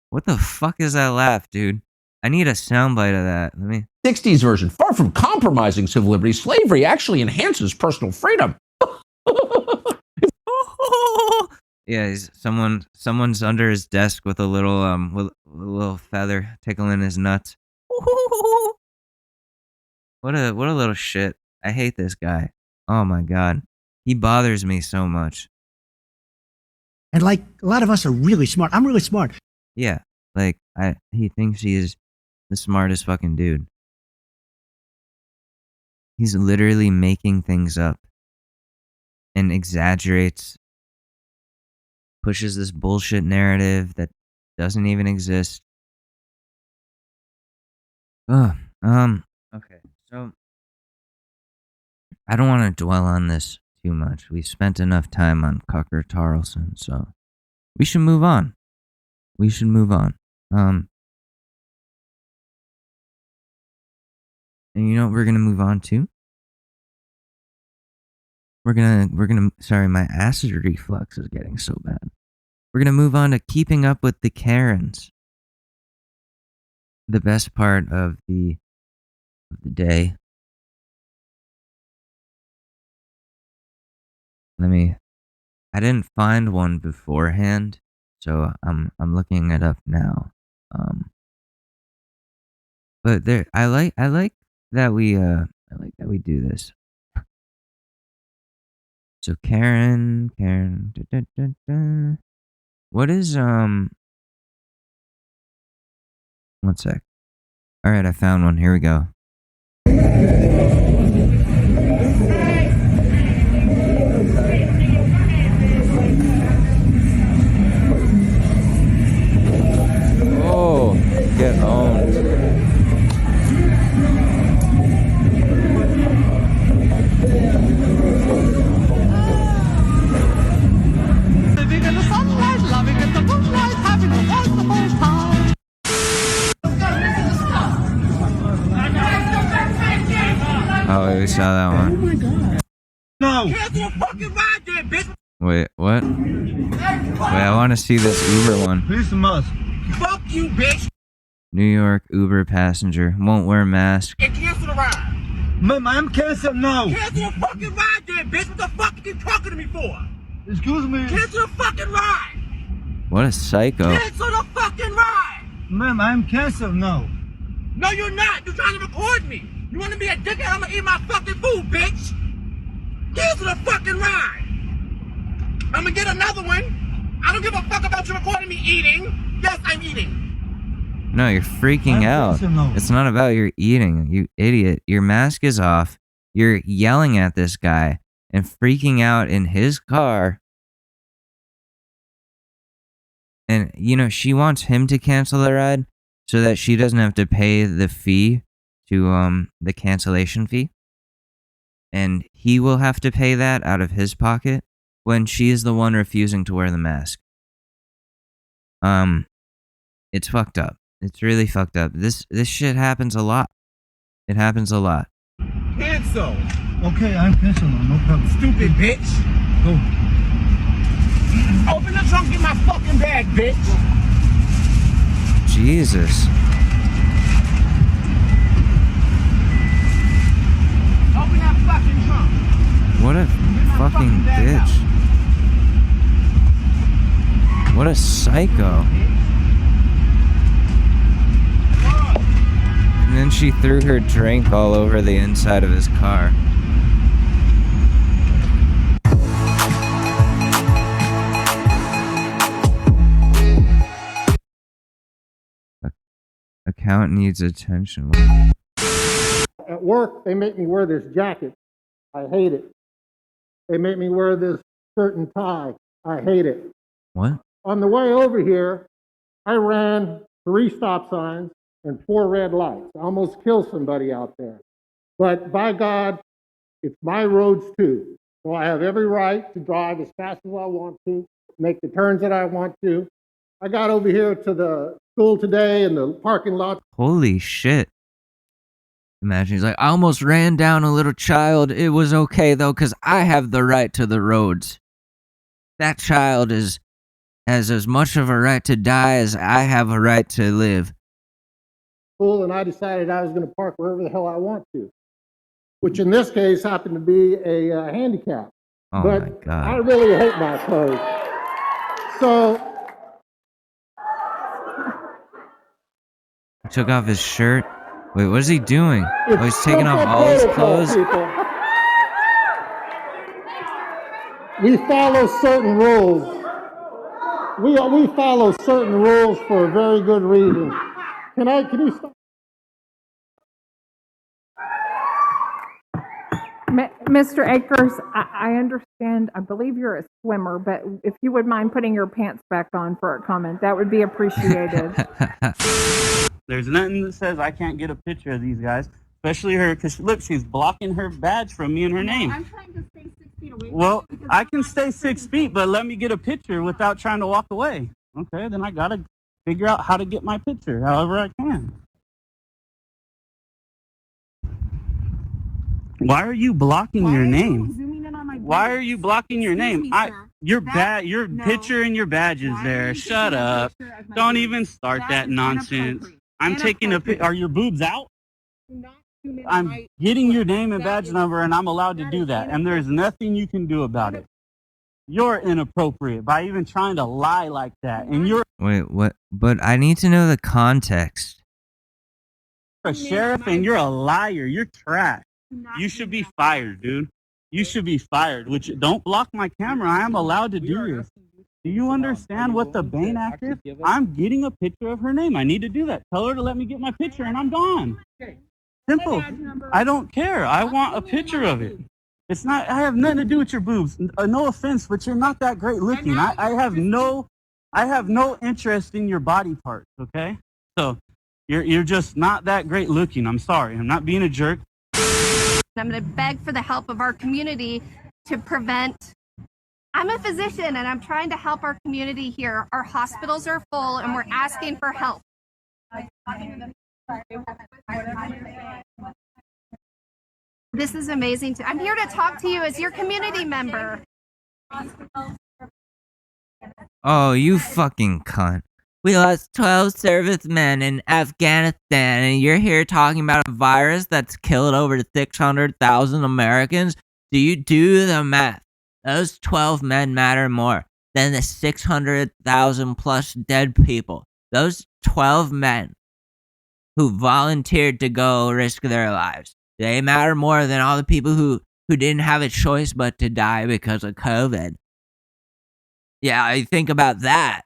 What the fuck is that laugh, dude? I need a soundbite of that. Let me. 60s version. "Far from compromising civil liberties, slavery actually enhances personal freedom." Yeah, someone's under his desk with a little feather tickling his nuts. What a little shit. I hate this guy. Oh my god. He bothers me so much. And like a lot of us are really smart. I'm really smart. Yeah, like he thinks he is the smartest fucking dude. He's literally making things up and exaggerates, pushes this bullshit narrative that doesn't even exist. Okay, so I don't want to dwell on this too much. We've spent enough time on Tucker Carlson, so we should move on. And you know what we're gonna move on to? We're gonna sorry, my acid reflux is getting so bad. We're gonna move on to keeping up with the Karens. The best part of the day. I didn't find one beforehand, so I'm looking it up now. But there, I like that we do this. So Karen, what is one sec. All right, I found one. Here we go. Oh, get owned. Living in the sunlight, loving in the moonlight, having a wonderful time. Oh, we saw that one. Oh my god. No. Cancel the fucking ride there, bitch. Wait, what? Wait, I want to see this Uber one. Who's the most? Fuck you, bitch. New York Uber passenger won't wear mask. And cancel the ride. I'm canceled now. Cancel the fucking ride there, bitch. What the fuck are you talking to me for? Excuse me. Cancel the fucking ride. What a psycho. Cancel the fucking ride! Ma'am, I'm canceled now. No, you're not. You're trying to record me. You want to be a dickhead? I'm gonna eat my fucking food, bitch. Cancel the fucking ride. I'm gonna get another one. I don't give a fuck about you recording me eating. Yes, I'm eating. No, you're freaking out. It's not about your eating, you idiot. Your mask is off. You're yelling at this guy and freaking out in his car. And, you know, she wants him to cancel the ride so that she doesn't have to pay the fee to, the cancellation fee. And he will have to pay that out of his pocket when she is the one refusing to wear the mask. It's fucked up. It's really fucked up. This shit happens a lot. It happens a lot. Cancel. Okay, I'm canceled now. No problem. Stupid bitch. Go. Open the trunk, get my fucking bag, bitch. Jesus. Open that fucking trunk. What a fucking bitch. What a psycho. And then she threw her drink all over the inside of his car. Account needs attention. At work, they make me wear this jacket. I hate it. They make me wear this shirt and tie. I hate it. What? On the way over here, I ran 3 stop signs and 4 red lights. I almost killed somebody out there. But by God, it's my roads too. So I have every right to drive as fast as I want to, make the turns that I want to. I got over here to the school today in the parking lot. Holy shit. Imagine he's like, I almost ran down a little child. It was okay though, because I have the right to the roads. That child has as much of a right to die as I have a right to live. School, and I decided I was going to park wherever the hell I want to, which in this case happened to be a handicap. Oh but my God. I really hate my clothes. So He took off his shirt. Wait, what is he doing? Oh, he's it's taking off all his protocol, clothes? people. We follow certain rules. We follow certain rules for a very good reason. Can you stop? Mr. Akers, I understand. I believe you're a swimmer, but if you would mind putting your pants back on for a comment, that would be appreciated. There's nothing that says I can't get a picture of these guys, especially her, because look, she's blocking her badge from me and her name. I'm trying to stay 6 feet away. Well, I can stay 6 feet, but let me get a picture without trying to walk away. Okay, then I gotta figure out how to get my picture, however I can. Why are you blocking your name? Why are you blocking your name? Your picture and your badge is there. Shut up. Don't even start that nonsense. I'm taking a picture. Are your boobs out? I'm getting your name and badge number, and I'm allowed to do that. And there's nothing you can do about it. You're inappropriate by even trying to lie like that. And you're Wait, what? But I need to know the context. a sheriff and you're a liar. You're trash. You should be fired, dude. You should be fired. Which don't block my camera. I am allowed to do this. Do you understand what the Bain Act is? I'm getting a picture of her name. I need to do that. Tell her to let me get my picture and I'm gone. Simple. I don't care. I want a picture of it. It's not, I have nothing to do with your boobs. No offense, but you're not that great looking. I have no interest in your body parts, okay? So you're just not that great looking. I'm sorry. I'm not being a jerk. I'm going to beg for the help of our community to prevent. I'm a physician and I'm trying to help our community here. Our hospitals are full and we're asking for help. This is amazing. I'm here to talk to you as your community member. Oh, you fucking cunt. We lost 12 servicemen in Afghanistan, and you're here talking about a virus that's killed over 600,000 Americans? Do you do the math? Those 12 men matter more than the 600,000 plus dead people. Those 12 men who volunteered to go risk their lives, they matter more than all the people who didn't have a choice but to die because of COVID. Yeah, you think about that.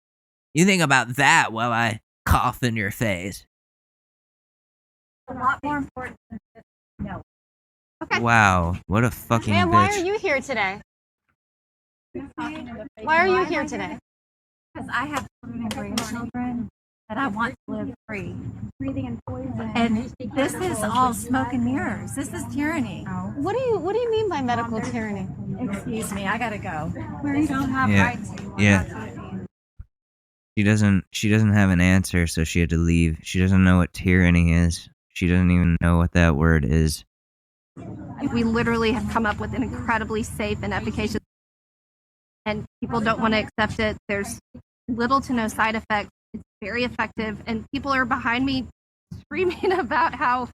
You think about that while I cough in your face. A lot more important than this. No. Okay. Wow, what a fucking And bitch. why are you here today? Why are you here today? Because I have children and grandchildren that I want to live free. Breathing in poison. And this is all smoke and mirrors. This is tyranny. What do you mean by medical tyranny? Excuse me, I gotta go. Where you don't have Yeah. rights anymore. Yeah. She doesn't have an answer, so she had to leave. She doesn't know what tyranny is. She doesn't even know what that word is. We literally have come up with an incredibly safe and efficacious, and people don't want to accept it. There's little to no side effects. It's very effective, and people are behind me screaming about how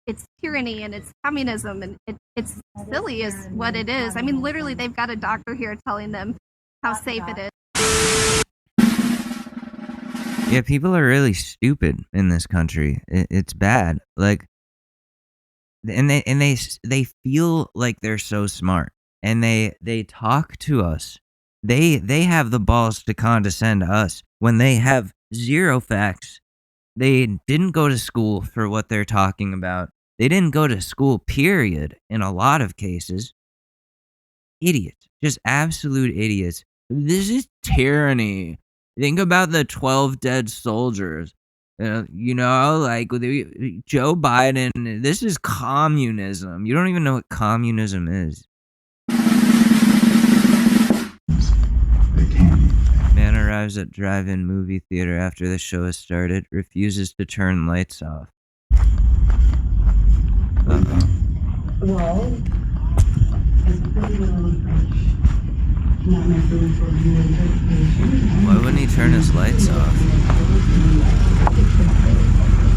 it's tyranny and it's communism, and it's silly is what it is. I mean, literally, they've got a doctor here telling them how safe it is. Yeah, people are really stupid in this country. It's bad. Like, and they feel like they're so smart, and they talk to us. They have the balls to condescend to us when they have zero facts. They didn't go to school for what they're talking about. They didn't go to school, period, in a lot of cases. Idiots. Just absolute idiots. This is tyranny. Think about the 12 dead soldiers. You know, like Joe Biden. This is communism. You don't even know what communism is. Man arrives at drive-in movie theater after the show has started. Refuses to turn lights off. Uh-oh. Well, Why wouldn't he turn his lights off?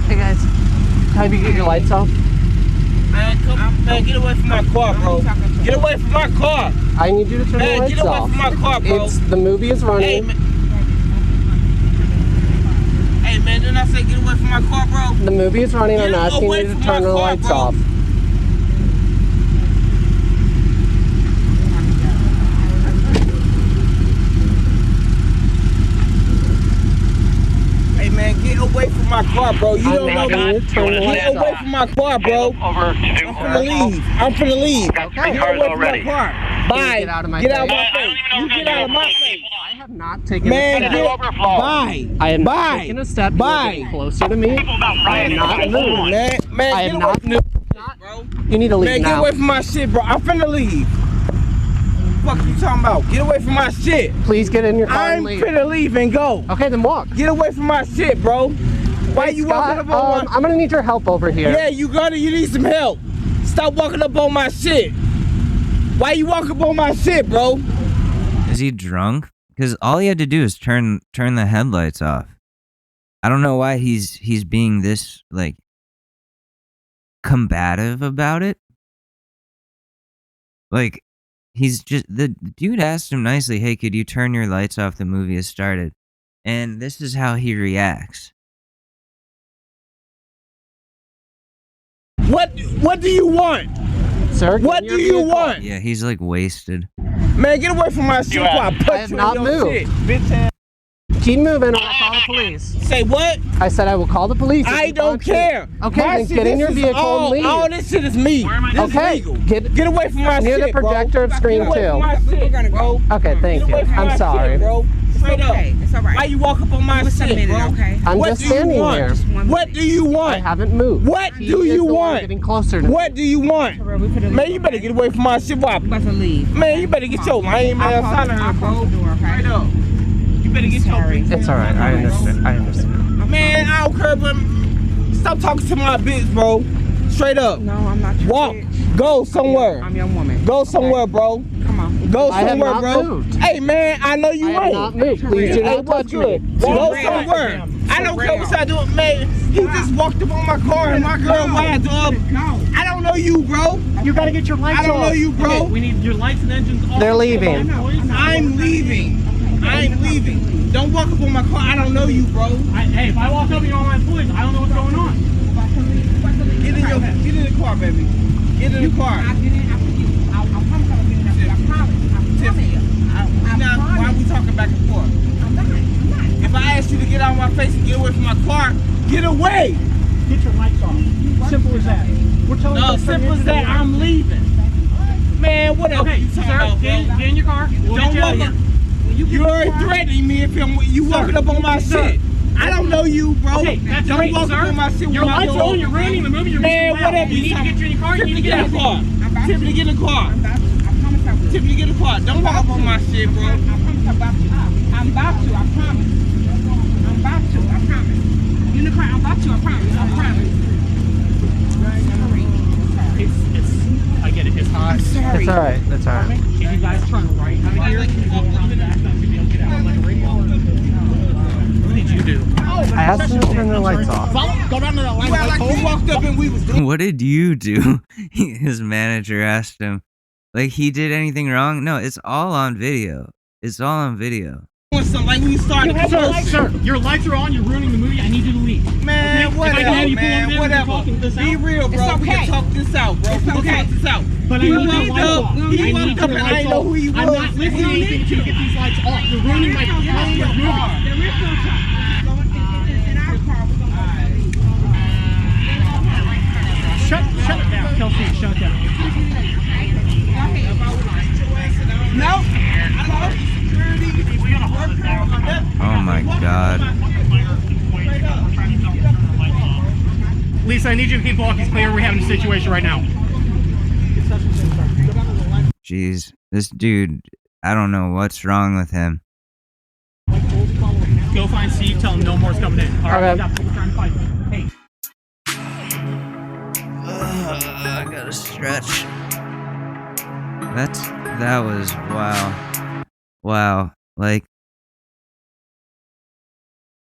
Hey guys, how do you get your lights off? Man, get away from my car, bro. Get away from my car. I need you to turn the lights get away off. from my car, bro. The movie is running. Hey, man, didn't I say get away from my car, bro? The movie is running. I'm asking you to turn the lights off. Hey, man, get away from my car, bro. You don't know me. Get away from my car, bro. I'm finna leave. Okay. Get away from my car. Bye. Get out of my Get face. out of my face. You get out of my face. I have not taken Man, a get step. bye. I am Bye. not taking a step. You are Bye. getting closer to me. I am not moving. Man, I get am away not from moving. You need to leave Man, now. get away from my shit, bro. I'm finna leave. What the fuck you talking about? Get away from my shit. Please get in your car and I'm leave. finna leave and go. Okay, then walk. Get away from my shit, bro. Why you walking up on my... I'm gonna need your help over here. Yeah, you need some help. Stop walking up on my shit. Why you walking up on my shit, bro? Is he drunk? Because all he had to do is turn the headlights off. I don't know why he's being this like combative about it. Like he's just the dude asked him nicely, "Hey, could you turn your lights off? The movie has started." And this is how he reacts. What do you want? Sir, what do you want? Yeah, he's like wasted. Man, get away from my shit before I put I have you not in your moved. shit, bitch ass. Keep moving or I'll call the police. Say what? I said I will call the police. I don't care. Okay, My then shit, get in your this is vehicle and leave. all this shit is me. This Okay, is legal. get away from my near shit, the projector of bro. screen Get away 2. from my shit, bro. Okay, thank Get you. away from I'm my sorry. shit, bro. Straight up. It's all right. Why you walk up on my shit, bro? I'm What just do you standing want? here. What do you want? I haven't moved. What He do is you the one want? getting closer to me. What do you want? Man, you better get away from my shit. Why? About to leave. Man, you better get your lame ass out of here, bro. Straight up. You better get your bitch. It's all right. I understand. Man, I don't care, but stop talking to my bitch, bro. Straight up. No, I'm not your Walk. bitch. Go somewhere. I'm your woman. Go somewhere, bro. Come on. Go I have somewhere, not bro. moved. Hey, man, I know you I have ain't. not moved. Please do Hey, not what's touch me. good? Go somewhere. I don't care what I do, man. He just walked up on my car and my girl wired up. I don't know you, bro. You gotta get your lights off. I don't know you, bro. We need your lights and engines off. They're leaving. I'm leaving. I ain't leaving. Don't walk up on my car. I don't know you, bro. Hey, if I walk up and you're on my employees, I don't know what's going on. Get in the car, baby. Get in the car. I'll get in after you. I promise I'll get in after you. I promise. Tiffany, why are we talking back and forth? I'm not. If I ask you to get out of my face and get away from my car, get away. Get your lights off. Simple as that. We're telling you. No, simple as that. I'm leaving. Man, whatever you talking about, bro. Get in your car. Don't walk up. You already threatening me if you walking up on my shit. I don't know you, bro. Okay, that's don't great, walk up on my shit. Your lights are on. You're ruining the movie. You're man, whatever. You need to get you in your car. You need to get out of the car. Tiffany, get in the car. Tiffany, get in the car. Don't walk up on my shit, bro. I promise I'm about to. I'm about to. I promise. I'm about to. I promise. You in the car. I'm about to. I promise. I promise. I get it. It's hot. I'm sorry. That's all right. That's all right. If you guys turn right out of here, you go around the back, you be able to get out like a radio. What did you do? I asked them to turn their lights off. Go down to that line. You walked up and we was doing. What did you do? His manager asked him. Like he did anything wrong? No, it's all on video. It's all on video. Like we started Sir, your lights are on. You're ruining the movie. I need you to leave. Man, okay? Whatever, man, whatever. Be real, bro. Okay. We can talk this out, bro. We can talk this out. But he I walked up, and I didn't know who he was. I'm not listening to anything until you get these lights off. You're ruining my customer's movie. There is no time. In our car, we're going to shut it down, Kelsey. Shut it down. No. Oh my god. Lisa, I need you to keep walkies clear. We're having a situation right now. Jeez, this dude, I don't know what's wrong with him. Go find Steve, tell him no more's coming in. All right, we're trying to fight. Hey. I gotta stretch. That was, wow. Wow. Like,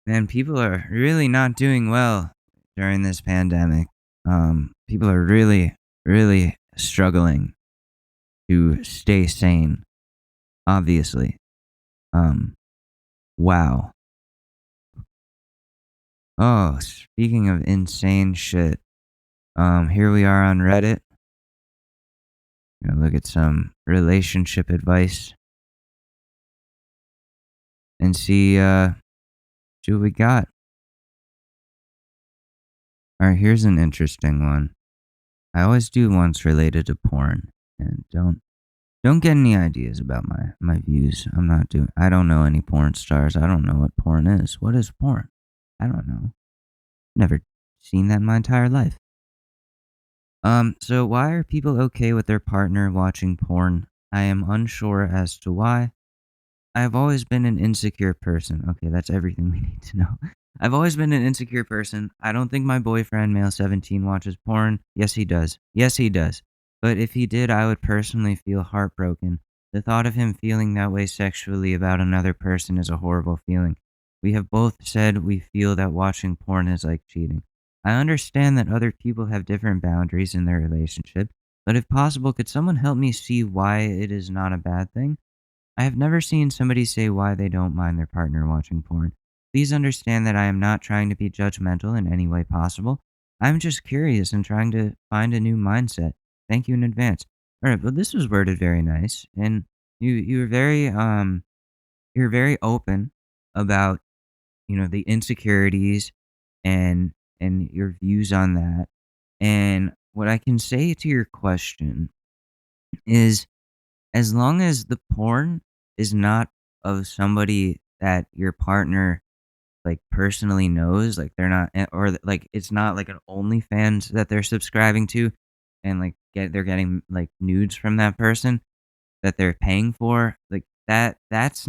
man, people are really not doing well during this pandemic. People are really, really struggling to stay sane, obviously. Wow. Oh, speaking of insane shit, here we are on Reddit. Gonna look at some relationship advice and see what we got. All right, here's an interesting one. I always do ones related to porn, and don't get any ideas about my views. I don't know any porn stars. I don't know what porn is. What is porn? I don't know. Never seen that in my entire life. So why are people okay with their partner watching porn? I am unsure as to why. I have always been an insecure person. Okay, that's everything we need to know. I've always been an insecure person. I don't think my boyfriend, male 17, watches porn. Yes, he does. Yes, he does. But if he did, I would personally feel heartbroken. The thought of him feeling that way sexually about another person is a horrible feeling. We have both said we feel that watching porn is like cheating. I understand that other people have different boundaries in their relationship, but if possible, could someone help me see why it is not a bad thing? I have never seen somebody say why they don't mind their partner watching porn. Please understand that I am not trying to be judgmental in any way possible. I'm just curious and trying to find a new mindset. Thank you in advance. All right, but this was worded very nice, and you were very you're very open about the insecurities and your views on that. And what I can say to your question is, as long as the porn is not of somebody that your partner like personally knows, like they're not, or like it's not like an OnlyFans that they're subscribing to, and like they're getting like nudes from that person that they're paying for, like that's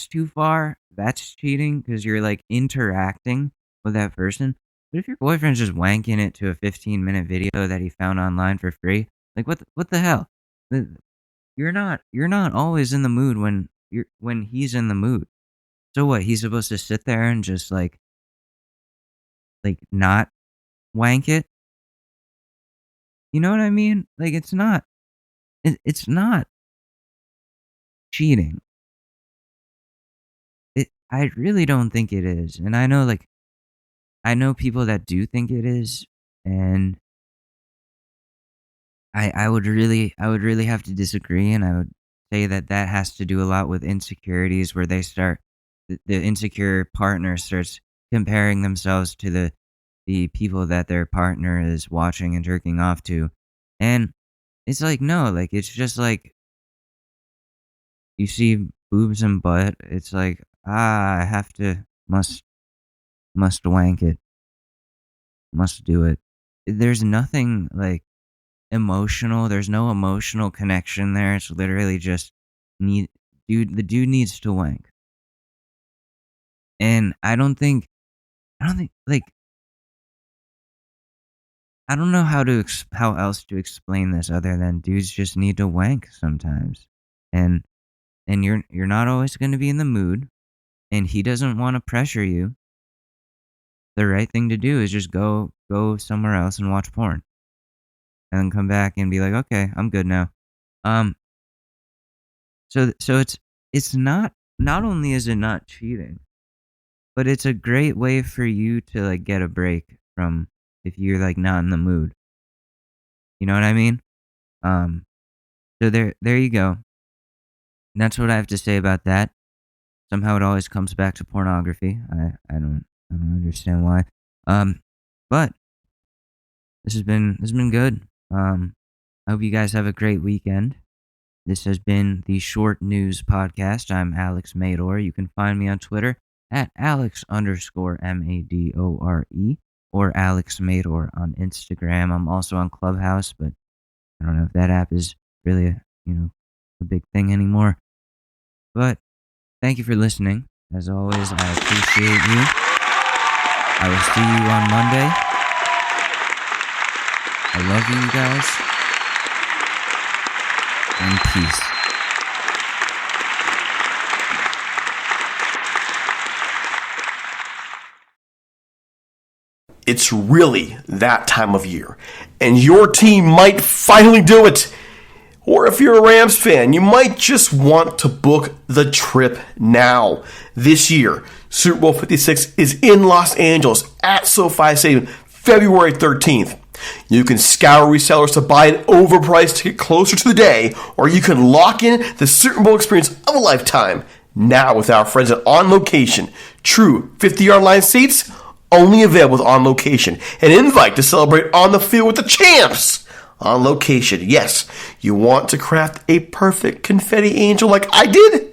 too far. That's cheating because you're like interacting with that person. But if your boyfriend's just wanking it to a 15-minute video that he found online for free, like what the hell? You're not always in the mood when he's in the mood. So what? He's supposed to sit there and just like not wank it? You know what I mean? Like it's not cheating. I really don't think it is. And I know people that do think it is, and I would really have to disagree, and I would say that has to do a lot with insecurities, where they start the insecure partner starts comparing themselves to the people that their partner is watching and jerking off to. And it's like, no, like, it's just like you see boobs and butt, it's like, I have to must wank it. Must do it. There's nothing like emotional. There's no emotional connection there. It's literally just the dude needs to wank. And I don't think like, I don't know how else to explain this other than dudes just need to wank sometimes. And you're not always going to be in the mood, and he doesn't want to pressure you. The right thing to do is just go somewhere else and watch porn. And then come back and be like, "Okay, I'm good now." So it's not only is it not cheating, but it's a great way for you to like get a break from if you're like not in the mood. You know what I mean? So there you go. And that's what I have to say about that. Somehow it always comes back to pornography. I don't understand why. But this has been good. I hope you guys have a great weekend. This has been the Short News Podcast. I'm Alex Madore. You can find me on Twitter at Alex_Madore or Alex Madore on Instagram. I'm also on Clubhouse, but I don't know if that app is really a big thing anymore. But thank you for listening. As always, I appreciate you. I will see you on Monday. I love you guys. And peace. It's really that time of year, and your team might finally do it. Or if you're a Rams fan, you might just want to book the trip now. This year, Super Bowl 56 is in Los Angeles at SoFi Stadium, February 13th. You can scour resellers to buy an overpriced ticket closer to the day, or you can lock in the Super Bowl experience of a lifetime now with our friends at On Location. True 50-yard line seats, only available with On Location. An invite to celebrate on the field with the champs. On Location. Yes, you want to craft a perfect confetti angel like I did?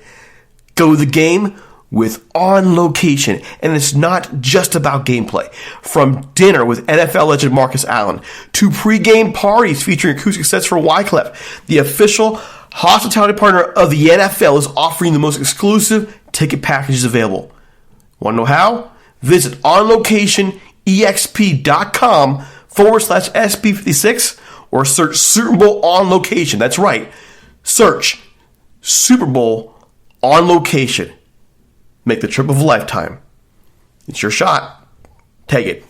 Go to the game with On Location. And it's not just about gameplay. From dinner with NFL legend Marcus Allen to pregame parties featuring acoustic sets for Wyclef, the official hospitality partner of the NFL is offering the most exclusive ticket packages available. Want to know how? Visit onlocationexp.com/SB56 or search Super Bowl On Location. That's right. Search Super Bowl On Location. Make the trip of a lifetime. It's your shot. Take it.